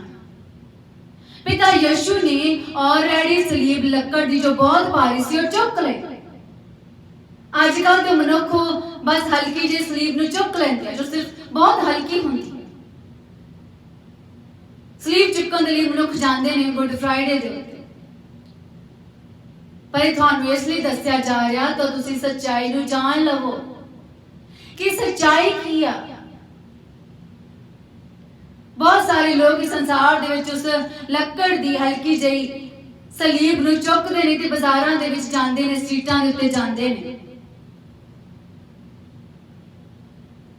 पिता यीशु ने ऑलरेडी स्लीव लक्कड़ दी जो बहुत भारी सी चुक लई। अजकल ते मनुख बस हल्की जी स्लीव नूं चुक लैंदे जो सिर्फ बहुत हल्की हुंदी। स्लीव चुकन दे लई मनुख जांदे ने गुड फ्राइडे दे उत्ते, पर तुहानूं इसलिए दस्सिया जा रहा तो तुसीं सच्चाई नूं जाण लवो कि सच्चाई की आ। बहुत सारे लोग इस संसार दे विच उस लक्कड़ दी हल्की जही सलीब नूं चुकदे ने ते बाजारां दे विच जांदे ने, स्ट्रीटां दे उत्ते जांदे ने।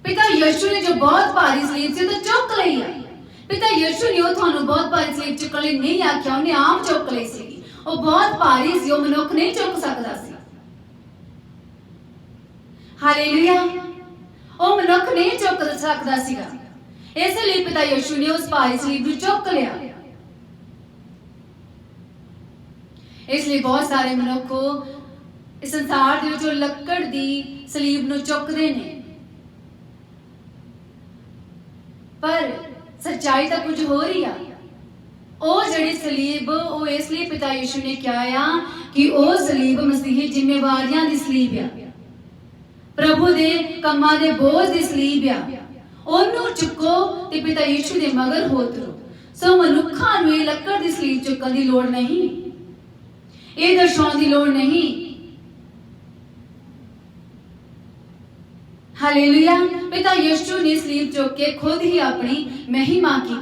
पिता यीशु ने जो बहुत भारी सलीब सी तो चुक लई आ। पिता यीशु ने थानू बहुत भारी स्लीब चुकण लई नहीं आख्या, उन्हें आम चुक लई सी। वो बहुत भारी सी, वो मनुख नहीं चुक सकदा सी। हालेलुया। वो मनुख नहीं चुक सकदा सीगा, इसलिए पिता यीशु ने उस भारी स्लीब नूं चुक लिया। इसलिए बहुत सारे मनुख इस संसार दे विच लक्कड़ दी स्लीब नूं चुकदे ने, पर सच्चाई तो कुछ हो रही है। ओ जड़ी सलीब ओ इसलिए पिता यीशु ने क्या आ कि ओ सलीब मसीही जिम्मेवारियां दी सलीब आ, प्रभु दे कम्मां दे बोझ दी सलीब आ। ओनू चुको ते पिता यीशु दे मगर हो तुरो। सो मनुखां नूं इह लक्कड़ दी सलीब चुकण दी लोड़ नहीं, इह दर्शाउण दी लोड़ नहीं। हालेलुया। पिता यीशु ने सलीब चुक के खुद ही अपनी महिमा की।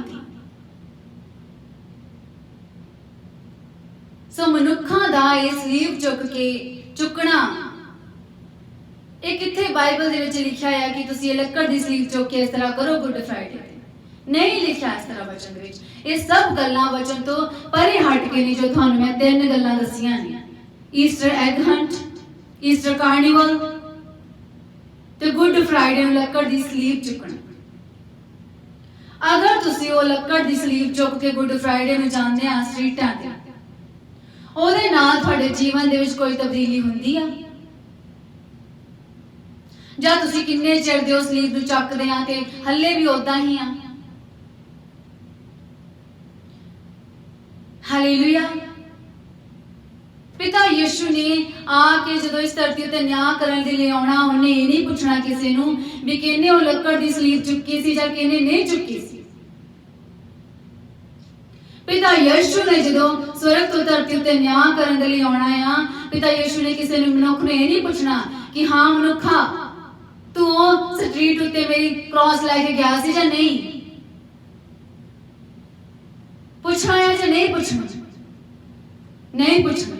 सो मनुखा दा ये सलीब चुक के चुकना ये किथे बाइबल दे विच लिखा है कि तुसी ये लक्कड़ दी सलीब चुक के इस तरह करो गुड फ्राइडे ते नहीं लिखा इस तरह वचन दे विच। ये सब गल्लां वचन तो परे हट के नहीं जो थानू मैं 3 गल्लां दसियां ने, Easter egg Hunt, Easter carnival ते गुड फ्राइडे नूं लक्कड़ दी सलीब चुकना। अगर तुसी वो लक्कड़ दी सलीब चुक के गुड फ्राइडे में जांदे आ स्ट्रीटां ते, ਉਹਦੇ ਨਾਲ ਤੁਹਾਡੇ ਜੀਵਨ ਦੇ ਵਿੱਚ ਕੋਈ ਤਬਦੀਲੀ ਹੁੰਦੀ ਆ? ਜਾਂ ਤੁਸੀਂ ਕਿੰਨੇ ਚਿਰ ਦੇ ਉਸ ਸਲੀਬ ਨੂੰ ਚੱਕਦੇ ਆ ਤੇ ਹੱਲੇ ਵੀ ਉਦਾਂ ਹੀ ਆ? ਹਾਲੇਲੂਇਆ। ਪਿਤਾ ਯਿਸੂ ਨੇ ਆ ਕੇ ਜਦੋਂ ਇਸ ਧਰਤੀ ਤੇ ਨਿਆਂ ਕਰਨ ਦੇ ਲਈ ਆਉਣਾ, ਉਹਨੇ ਇਹ ਨਹੀਂ ਪੁੱਛਣਾ ਕਿਸੇ ਨੂੰ ਵੀ ਕਿਹਨੇ ਉਹ ਲੱਕੜ ਦੀ ਸਲੀਬ ਚੁੱਕੀ ਸੀ ਜਾਂ ਕਿਹਨੇ ਨਹੀਂ ਚੁੱਕੀ ਸੀ। पिता यीशु ने जो स्वर्ग तो धरती उत्ते न्याय करन दे लई आउणा आ, पिता यीशु ने किसी मनुख ने नहीं पूछना कि हाँ मनुखा तू स्ट्रीट उत्ते मेरी क्रॉस लैके गया सी जां नहीं, पूछना है जां नहीं पूछना? नहीं पूछना।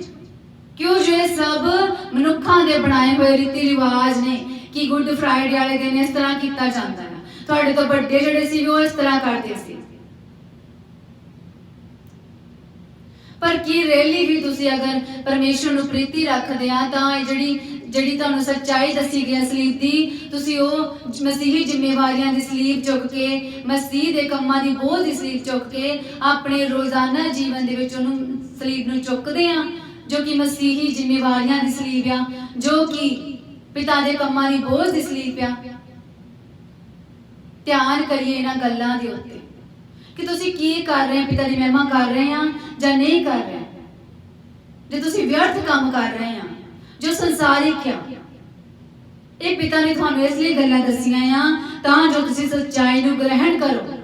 क्यों? जो ये सब मनुखा दे बनाए हुए रीति रिवाज ने कि गुड फ्राइडे वाले दिन इस तरह किया जाता है, तुहाडे तो बड़े जिहड़े सी वो इस तरह करते सी। पर की रेली भी तुसी अगर परमेश्वर नूं प्रीति रखदे आ तां ਜਿਹੜੀ ਤੁਹਾਨੂੰ सच्चाई दसी गई सलीब दी, तुसी ਉਹ मसीही जिम्मेवारियां दी सलीब चुक के, मसीह दे ਕੰਮਾਂ ਦੀ ਬੋਝ ਦੀ ਸਲੀਬ ਚੁੱਕ ਕੇ ਆਪਣੇ ਰੋਜ਼ਾਨਾ ਜੀਵਨ ਦੇ ਵਿੱਚ ਉਹਨੂੰ ਸਲੀਬ ਨੂੰ ਚੁੱਕਦੇ ਆ, ਜੋ ਕਿ ਮਸੀਹੀ ਜ਼ਿੰਮੇਵਾਰੀਆਂ ਦੀ ਸਲੀਬ ਆ, ਜੋ ਕਿ ਪਿਤਾ ਦੇ ਕੰਮਾਂ ਦੀ ਬੋਝ ਦੀ ਸਲੀਬ ਆ। ਧਿਆਨ ਕਰੀਏ ਇਹਨਾਂ ਗੱਲਾਂ ਦੇ ਉੱਤੇ कि तुसी की कर रहे हैं, पिता दी महिमा कर रहे हैं या नहीं कर रहे हैं। जो तुसी व्यर्थ काम कर रहे हैं जो संसारिक आ, ये पिता ने थानू इसलिए गल्लां दसियां आ तां जो तुसी सच्चाई नूं ग्रहण करो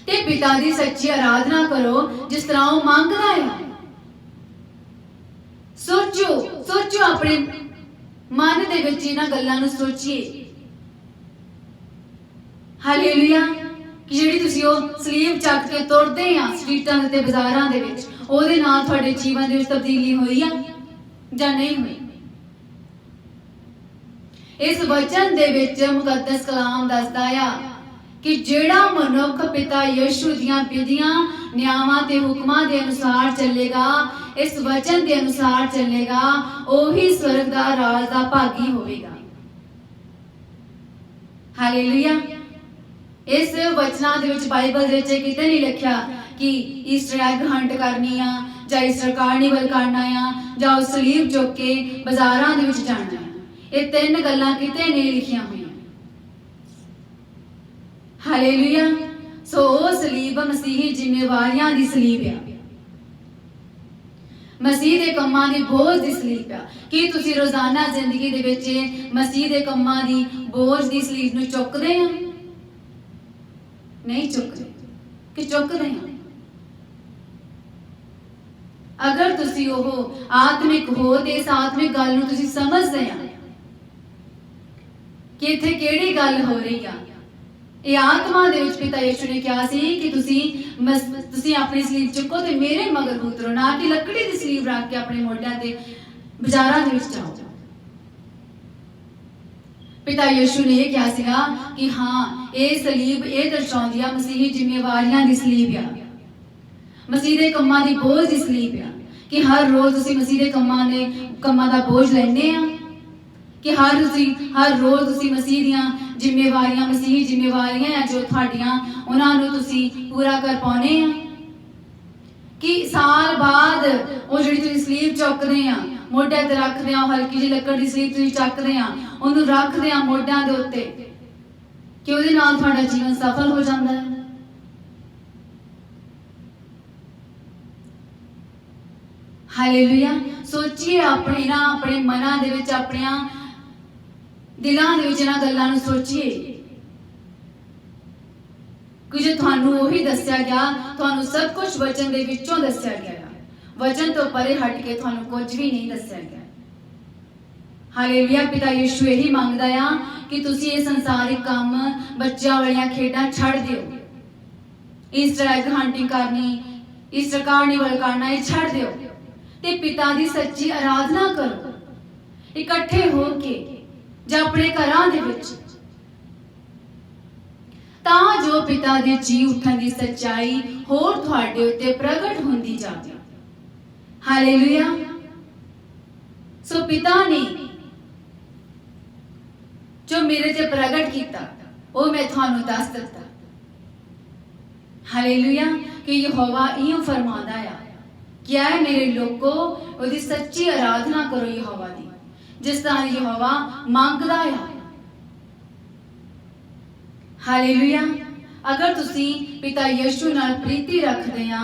ते पिता दी सच्ची आराधना करो जिस तरह वो मांगदा है। सोचो अपने मन दे विच इन्हां गल्लां नूं सोचिए। हालेलुया। कि ਜਿਹੜੀ ਤੁਸੀਂ ਉਹ ਸਲੀਬ ਚੱਕ ਕੇ ਤੁਰਦੇ ਆ ਸਟਰੀਟਾਂ ਤੇ ਬਾਜ਼ਾਰਾਂ ਦੇ ਵਿੱਚ, ਉਹਦੇ ਨਾਲ ਤੁਹਾਡੇ ਜੀਵਨ ਦੇ ਵਿੱਚ ਤਬਦੀਲੀ ਹੋਈ ਆ ਜਾਂ ਨਹੀਂ ਹੋਈ? ਇਸ ਵਚਨ ਦੇ ਵਿੱਚ ਮੁਕੱਦਸ ਕਲਾਮ ਦੱਸਦਾ ਆ ਕਿ ਜਿਹੜਾ ਮਨੁੱਖ ਪਿਤਾ ਯਿਸੂ ਦੀਆਂ ਵਿਧੀਆਂ, ਨਿਯਮਾਂ ਤੇ ਹੁਕਮਾਂ ਦੇ ਅਨੁਸਾਰ ਚੱਲੇਗਾ, ਇਸ ਵਚਨ ਦੇ ਅਨੁਸਾਰ ਚੱਲੇਗਾ, ਉਹੀ ਸਵਰਗ ਦਾ ਰਾਜ ਦਾ ਭਾਗੀ ਹੋਵੇਗਾ। ਹਾਲੇਲੂਇਆ। इस वचना दे विच बाइबल दे विच किते नहीं लिखिया कि ईस्टर एग हंट करनी आ जां ईस्टर कार्निवल करना आ जां उस सलीब चुक के बाजारां दे विच जाना है। ये तीन गल्लां किते नहीं लिखियां होईयां। हालेलुया। सो ओ सलीब मसीही जिम्मेवारियां दी सलीब आ, मसीह दे कम्मां दी बोझ दी सलीब आ। कि तुसीं रोजाना जिंदगी दे विच मसीह दे कम्मां दी बोझ दी सलीब नूं चुकदे आ? नहीं चुक रहे कि चुक रहे हैं? अगर तुसी ओह आत्मिक हो ते इस आत्मिक गल नूं तुसी समझदे आ कि इत्थे किहड़ी गल हो रही आ। ये आत्मा दे विच पिता यीशु ने कहा सी कि तुसी अपनी सलीब चुको ते मेरे मगर उतरो, ना कि लकड़ी दी सलीब रख के अपने मोढियां ते बाजारां दे विच जाओ। पिता यीशु ने यह कहा सीगा कि हाँ ये सलीब ये दर्शाउंदी आ मसीही जिम्मेवारियां दी सलीब आ, मसीह दे कम्मां दी बोझ दी सलीब आ। कि हर रोज तुसीं मसीह दे कम्मां दा बोझ लैंदे आ, कि हर रोज तुसीं मसीह दियां जिम्मेवारियां, मसीही जिम्मेवारियां आ जो तुहाडियां उन्हां नूं तुसीं पूरा कर पाउने आ। कि साल बाद वो जिहड़ी तुसीं सलीब चुकदे आ, मोढे ते रखदे आ, हल्की जी लकड़ दी सलीब तुसीं चकदे आ, ਉਹਨੂੰ ਰੱਖਦੇ ਆ ਮੋਢਿਆਂ ਦੇ ਉੱਤੇ ਕਿ ਉਹਦੇ ਨਾਲ ਤੁਹਾਡਾ ਜੀਵਨ ਸਫਲ ਹੋ ਜਾਂਦਾ ਹੈ। ਹਾਲੇਲੂਇਆ। ਸੋਚੀਏ ਆਪਣੇ ਮਨਾਂ ਦੇ ਵਿੱਚ, ਆਪਣੀਆਂ ਦਿਲਾਂ ਦੇ ਵਿੱਚ ਇਹਨਾਂ ਗੱਲਾਂ ਨੂੰ ਸੋਚੀਏ ਕਿ ਜੇ ਤੁਹਾਨੂੰ ਉਹੀ ਦੱਸਿਆ ਗਿਆ, ਤੁਹਾਨੂੰ ਸਭ ਕੁਝ ਵਚਨ ਦੇ ਵਿੱਚੋਂ ਦੱਸਿਆ ਗਿਆ, ਵਚਨ ਤੋਂ ਪਰੇ ਹਟ ਕੇ ਤੁਹਾਨੂੰ ਕੁਝ ਵੀ ਨਹੀਂ ਦੱਸਿਆ ਗਿਆ। हालेलुया। पिता यीशु यही मांगदा आ कि तुसी ये संसारिक काम, बच्चों वालियां खेडां छड़ दिओ, ईस्टर एग हंटिंग करनी, ईस्टर कार्निवल करना, ये छड़ दिओ ते पिता दी सच्ची आराधना करो इकट्ठे हो के जां अपने घरां दे विच, तां जो पिता दे जी उठण दी सच्चाई होर तुहाडे उत्ते प्रगट हुंदी जावे। हालेलुया। सो पिता ने जो मेरे ते प्रगट किया वो मैं थानू दस दिता। हालेलुया। कि यहोवा इयों फरमांदा है कि ऐ मेरे लोगो उसकी सच्ची आराधना करो यहोवा दी, जिस तरह यहोवा मंगदा है। हालेलुया। अगर तुसी पिता यीशु नाल प्रीति रखदे आ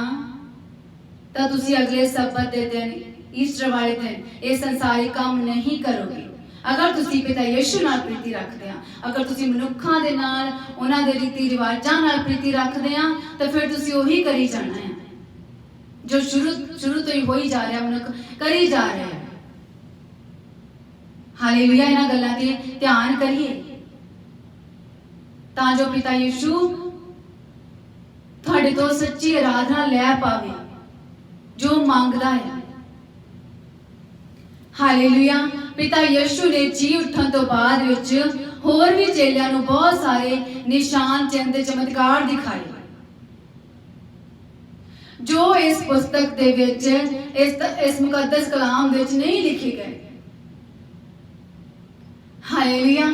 तां तुसी अगले सब्बत दे दिन, ईस्टर वाले दिन ये संसारी काम नहीं करोगे। अगर तुसी पिता यीशु नाल प्रीति रखदे आ, अगर तुसी मनुक्खां दे नाल उन्हां दे रीति रिवाजां नाल प्रीति रखदे आ तां फिर तुसी ओही करी जाना है जो शुरू तो ही होई जा रहा, मनुख करी जा रहा है। हालेलुया। इन्हां गल्लां ते ध्यान करिए तां जो पिता यीशु तुहाडे तो सच्ची आराधना लै पावे जो मंगदा है। हालेलुया। पिता यीशु ने जी उठन तो बाद विच होर भी चेलियां नूं बहुत सारे निशान चिन्ह ते चमत्कार दिखाए जो इस पुस्तक दे विच इस मुकद्दस कलाम दे विच नहीं लिखे गए। हालेलुया।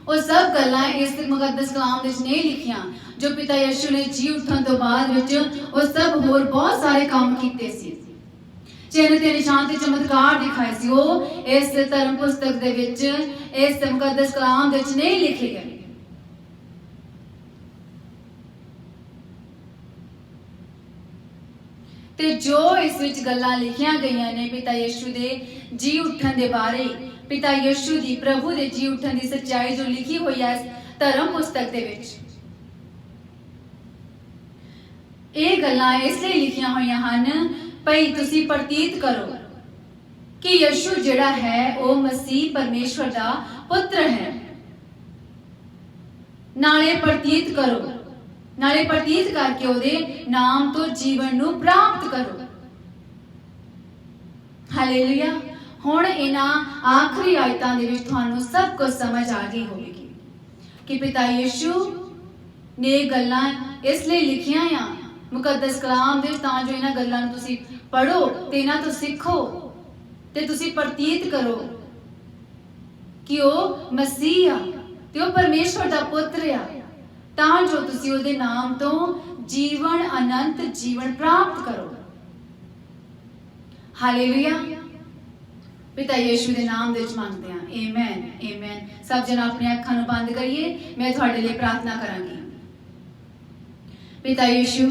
वो सब गल्लां इस मुकद्दस कलाम दे विच नहीं लिखियां जो पिता यीशु ने जी उठन तो बाद विच वो सब होर बहुत सारे काम कीते सी, चिन्ह ते निशान ते चमत्कार दिखाए सी। वो इस धर्म पुस्तक दे विच इस मुकद्दस कलाम दे विच नहीं लिखे गए। ते जो इस विच गल्लां लिखियां गईयां ने पिता यीशु दे जी उठन दे बारे, पिता यीशु दी प्रभु दे जी उठन दी सच्चाई जो लिखी हुई है इस धर्म पुस्तक दे विच, ये गल्लां इसलिए लिखियां हुईयां हन भई तुसी प्रतीत करो कि यीशु जिहड़ा है वो मसीह परमेश्वर दा पुत्र है। नाले प्रतीत करो, नाले प्रतीत करके ओदे नाम तो जीवन नूं प्राप्त करो। हालेलुया। हुण इन्हां आखिरी आयतां दे विच तुहानूं सब कुछ समझ आ गई होवेगी कि पिता यीशु ने गल्लां इसलिए लिखियां आ मुकद्दस कलाम दे तां जो इन्हां गल्लां नूं तुसी पढ़ो ते इन्हां तो सीखो ते तुसी प्रतीत करो कि वो मसीह आ ते वो परमेश्वर दा पुत्र आ, तां जो तुसी उहदे नाम तो जीवन अनंत जीवन प्राप्त करो। हालेलुया। पिता यीशु दे नाम दे विच मंगदे हां। आमेन आमेन। सब जन अपनी अखां नूं बंद करिए, मैं तुहाडे लिए प्रार्थना करांगी। पिता यीशु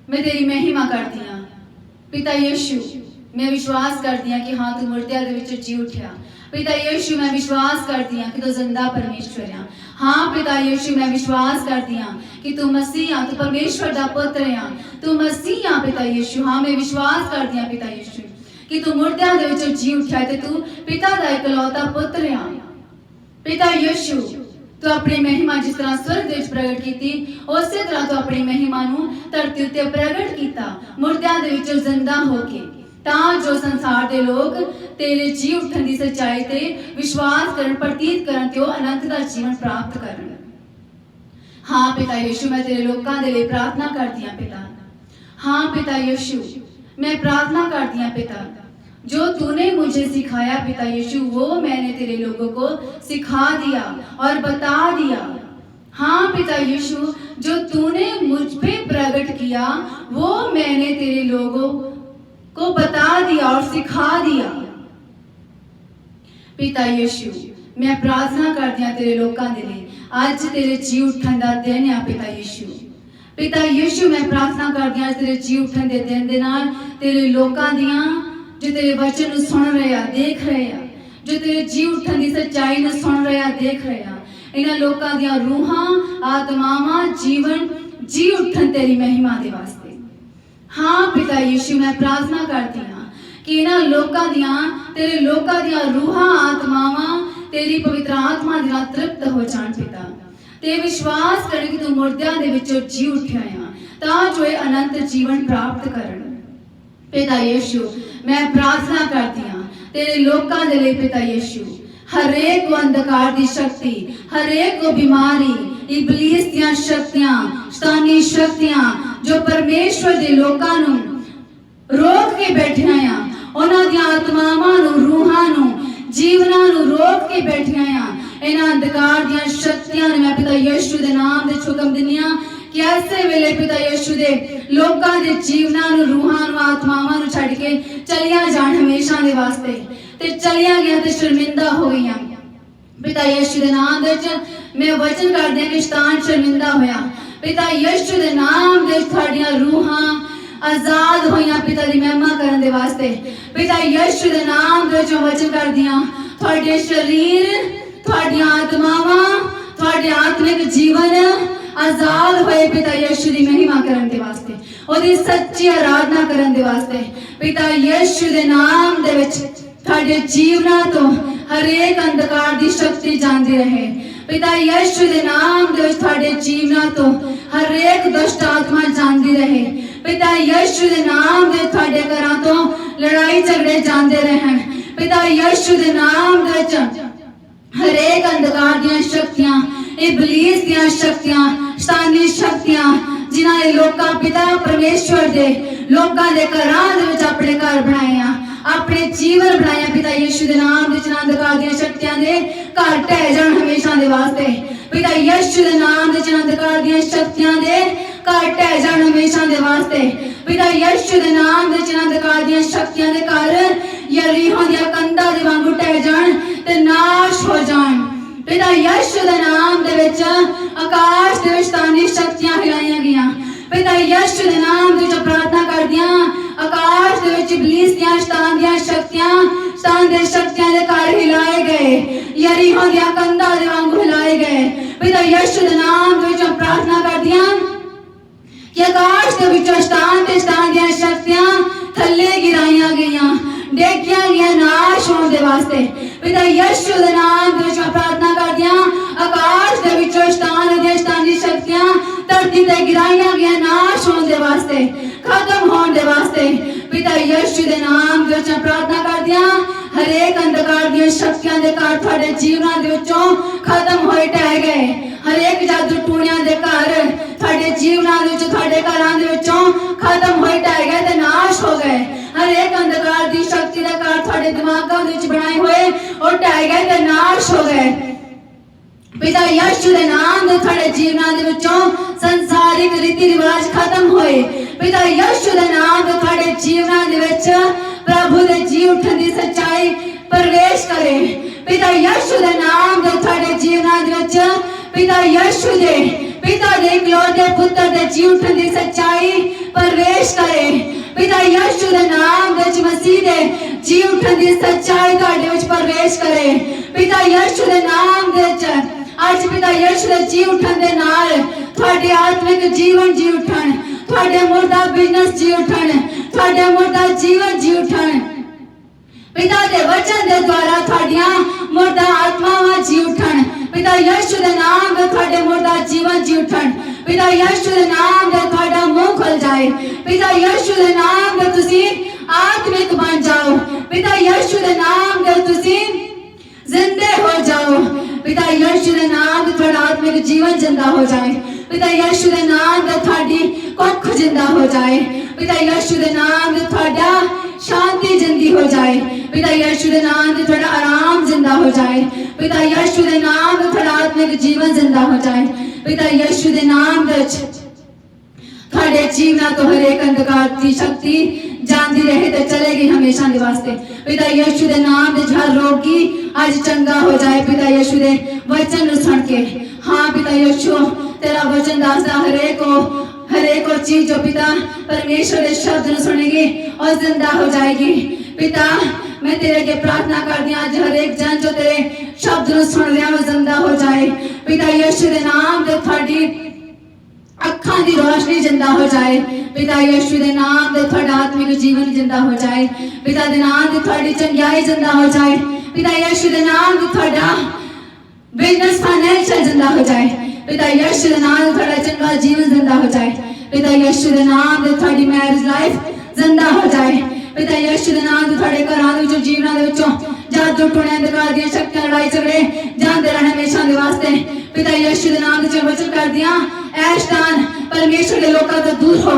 मैं तेरी महिमा करती हाँ। पिता यीशु मैं विश्वास करती हाँ कि हाँ तू मुर्दियां दे विचों जी उठिया। पिता यीशु मैं विश्वास करती हाँ कि तू जिंदा परमेश्वर है। हाँ पिता यीशु मैं विश्वास करती हाँ कि तू मसीह हाँ, तू परमेश्वर दा पुत्र है, तू मसीह हाँ। पिता यीशु हाँ मैं विश्वास करती हाँ पिता यीशु कि तू मुर्दियां दे विचों जी उठिया ते तू पिता दा इकलौता पुत्र है। पिता यीशु तू अपनी महिमा जिस तरह स्वर्ग दे विच प्रगट कीती उसे तरह तू अपनी महिमा नूं धरती उत्ते प्रगट कीता मुर्दियां दे विचों जिंदा होके, तां जो संसार दे लोग तेरे जी उठन दी सच्चाई ते विश्वास करन, प्रतीत करन ते अनंत दा जीवन प्राप्त करन। हाँ पिता यीशु मैं तेरे लोकां दे लिए प्रार्थना करती हाँ पिता। हाँ पिता यीशु मैं प्रार्थना करती हाँ पिता, जो तूने मुझे सिखाया पिता यीशु वो मैंने तेरे लोगों को सिखा दिया और बता दिया। हाँ पिता यीशु जो तूने मुझ पे प्रकट किया वो मैंने तेरे लोगों को बता दिया और सिखा दिया। पिता यीशु मैं प्रार्थना करती हाँ तेरे लोकां दे लिए, आज तेरे जी उठन दा दिन है पिता यीशु। पिता यीशु मैं प्रार्थना करती हाँ तेरे जी उठन दे दिन दे नाल तेरे लोकां दियां जो तेरे वचन नूं सुन रहे आ, देख रहे आ, जो तेरे जी उठन दी सच्चाई नूं सुन रहे आ, देख रहे आ, इन्हां लोकां दियां रूहां आत्मावां जीवन जी उठन तेरी महिमा दे वास्ते। हाँ पिता यीशु मैं प्रार्थना करती हाँ कि इन्हां लोकां दियां तेरे लोकां दियां रूहां आत्मावां तेरी पवित्र आत्मा दे नाल तृप्त हो जाण पिता, ते विश्वास करन कि तू मुर्दियां दे विचों जी उठिया आ तां जो ये अनंत जीवन प्राप्त करन। पिता यीशु मैं प्रार्थना करती हाँ तेरे लोकां दे लिए पिता यीशु, हर एक अंधकार दी शक्ति, हर एक बीमारी, इबलीस दियां शक्तियां, शैतानी शक्तियां जो परमेश्वर दे लोकां नूं रोक के बैठियां आ, उन्हां दियां आत्मावां नूं, रूहां नूं, जीवनां नूं रोक के बैठियां आ, इन्हां अंधकार दियां शक्तियां नूं मैं पिता यीशु दे नाम दे हुकम दिन्नी आ कि ऐसे वेले पिता यीशु दे लोकां दे जीवनां नूं रूहां नूं आत्मावां नूं छड्ड के चलियां जाण हमेशा दे वास्ते ते चलियां गईयां ते शर्मिंदा हो गईयां। पिता यीशु दे नाम दे विच मैं वचन करदी हां कि शैतान शर्मिंदा होया। पिता यीशु दे नाम दे तुहाडीआं रूहां आजाद होइयां पिता दी महिमा करन दे वास्ते। पिता यीशु दे नाम दे विच वचन करदी हां तुहाडे शरीर तुहाडीआं आत्मावां तुहाडे आत्मिक जीवन आजाद होए पिता यीशु दी महिमा करन दे वास्ते, ओदी सच्ची आराधना करन दे वास्ते। पिता यीशु दे नाम दे विच तुहाडे जीवनां तो हर एक अंधकार दी शक्ति जांदी रहे। पिता यीशु दे नाम दे विच तुहाडे जीवनां तो हर एक दुष्ट आत्मा जांदी रहे। पिता यीशु दे नाम दे तुहाडे घरां तो लड़ाई झगड़े जांदे रहन। पिता यीशु दे नाम दे विच हर एक अंधकार दियां शक्तियां, इबलीस दियां शक्तियां, शैतानी शक्तियां जिन्हां ने लोकां पिता परमेश्वर दे लोकां दे घरां दे विच अपने घर बनाए, अपने जीवन बनाए। पिता यीशु दे नाम दे अंधकार दियां शक्तियां दे घर ढह जाण हमेशा दे वास्ते। पिता यीशु दे नाम दे अंधकार दियां शक्तियां दे घर ढह जाण हमेशा दे वास्ते। पिता यीशु दे नाम दे अंधकार दियां शक्तियां दे घर यरीहो दियां कंधां दे वांगू ढह जाण ते नाश हो जाण। पिता यीशु दे नाम दे विच आकाश दे विच शैतानी शक्तियां हिलाईयां गईयां। पिता यीशु दे नाम दे विच प्रार्थना करदियां आकाश दे विच इबलीस दियां शैतान दियां शक्तियां, शैतान दे शक्तियां दे घर हिलाए गए, यरीहो दियां कंधां दे वांगू हिलाए गए। पिता यीशु दे नाम दे विच प्रार्थना करदियां कि आकाश दे विच शैतान ते शैतान दियां शक्तियां थल्ले गिराईयां गईयां, डेगियां गईयां नाश होने दे वास्ते। पिता यीशु दे नाम दे विच प्रार्थना करदियां आकाश दे विच शैतान दियां शैतानी शक्तियां धरती ते गिराईयां गईयां नाश होने दे वास्ते, खत्म होने दे वास्ते। पिता यीशु दे नाम दे विच प्रार्थना करदियां हर एक अंधकार दियां शक्तियां दे घर तुहाडे जीवनां दे विचों खत्म होए ढह गए। हर एक जादू टूणियां दे घर तुहाडे जीवनां दे विच तुहाडे घरां दे विचों खत्म होए ढह गए ते नाश हो गए। हर एक अंधकार दी शक्ति दे घर तुहाडे दिमागां दे विच बनाए होए और ढह गए ते नाश हो गए। पिता यीशु दे नाम दे तुहाडे जीवनां दे विचों संसारिक रीति रिवाज खत्म होए। पिता यीशु दे नाम दे तुहाडे जीवनां दे विच प्रभु दे जी उठण दी सच्चाई प्रवेश करे। पिता यीशु दे नाम दे तुहाडे जीवनां दे विच पिता यीशु दे पिता दे इकलौते पुत्र दे जी उठण दी सच्चाई प्रवेश करे। पिता यीशु दे नाम दे मसीह दे जी उठण दी सच्चाई तुहाडे विच प्रवेश करे। पिता यीशु दे नाम दे आज पिता यीशु दे जी उठण दे नाल तुहाडे आत्मिक जीवन जी उठण, तुहाडे मुर्दा बिजनेस जी उठण, तुहाडे मुर्दा जीवन जी उठण। पिता दे वचन दे द्वारा तुहाडीआं मुर्दा आत्मावां जी उठण। पिता यीशु दे नाम दे तुहाडे मुर्दा जीवन जी उठण। पिता यीशु दे नाम दे तुहाडा मुंह खुल जाए। पिता यीशु दे नाम दे तुसी आत्मिक बन जाओ। पिता यीशु दे नाम दे तुसी जिंदे हो जाओ। पिता यीशु दे नाम दे तुहाडा आत्मिक जीवन जिंदा हो जाए। पिता यीशु दे नाम दे तुहाडी कुख जिंदा हो जाए। पिता यीशु दे नाम दे तुहाडा शांति जिंदी हो जाए। पिता यीशु दे नाम दे तुहाडा आराम जिंदा हो जाए। पिता यीशु दे नाम दे तुहाडा आत्मिक जीवन जिंदा हो जाए। पिता यीशु दे नाम दे तुहाडे जीवनां तो हर एक अंधकार दी शक्ति जांदी रहे ते चलेगी हमेशा दे वास्ते। पिता यीशु दे नाम दे हर रोगी आज चंगा हो जाए। पिता यीशु दे वचन नु सुन के, हाँ पिता यीशु तेरा वचन दसदा हर एक चीज जो पिता परमेश्वर के शब्द नु सुनेगी और जिंदा हो जाएगी। पिता मैं तेरे के प्रार्थना करदी हां आज हर एक जन जो तेरे शब्द नु सुन रहा वो जिंदा हो जाए। पिता यीशु दे नाम दे तुहाडी अखां दी रोशनी जिंदा हो जाए। पिता यीशु दे नाम दे तुहाडा आत्मिक जीवन जिंदा हो जाए। पिता दे नाम दे तुहाडी चंगाई जिंदा हो जाए। पिता यीशु दे नाम दे तुहाडा बिजनेस फाइनेंशियल जिंदा हो जाए। पिता यीशु दे नाम दे तुहाडा चंगा जीवन जिंदा हो जाए। पिता यीशु दे नाम दे तुहाडी मैरिज लाइफ जिंदा हो जाए। पिता यीशु दे नाम दे तुहाडे घरां दे विचों जीवनां दे विचों जादू टूणे अंधकार दी शक्तियां लड़ाई झगड़े जांदे रहने हमेशा दे वास्ते। पिता यीशु दे नाम दे वचन कर दियां ऐ शैतान परमेश्वर दे लोकां तो दूर हो।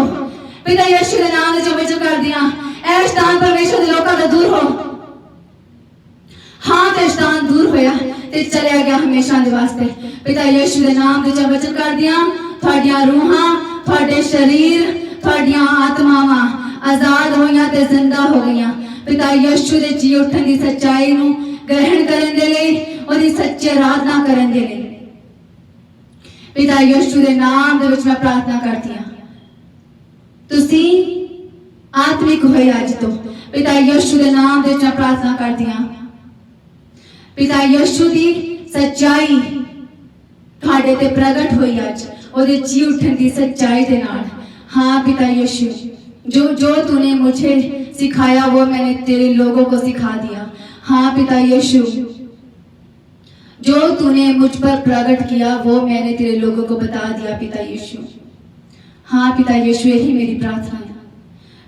पिता यीशु दे नाम दे वचन कर दियां ऐ शैतान परमेश्वर दे लोकां तो दूर हो। हाँ ते शैतान दूर होया ते चलिया गया हमेशा दे वास्ते। पिता यीशु दे नाम दे वचन कर दियां ਤੁਹਾਡੀਆਂ ਰੂਹਾਂ, ਤੁਹਾਡੇ शरीर, ਤੁਹਾਡੀਆਂ ਆਤਮਾਵਾਂ आजाद होइयां ते जिंदा हो गईयां। पिता यीशु दे जी उठन दी सच्चाई नूं ग्रहण करन दे लई, ओदी सच्ची आराधना करन दे लई पिता यीशु दे नाम दे विच मैं प्रार्थना करदी हां। तुसी आत्मिक होए अज तो पिता यीशु दे नाम दे विच मैं प्रार्थना करदी हां। पिता यीशु दी सच्चाई तुहाडे ते प्रगट होई अज, ओदे जी उठन दी सच्चाई दे नाल। हाँ पिता यीशु, जो जो तूने मुझे सिखाया वो मैंने तेरे लोगों को सिखा दिया। हाँ पिता यीशु, जो तूने मुझ पर प्रकट किया वो मैंने तेरे लोगों को बता दिया पिता यीशु। हाँ पिता यीशु, यही मेरी प्रार्थना है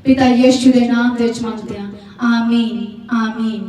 पिता यीशु के नाम दे विच मंगदे हां। आमीन आमीन।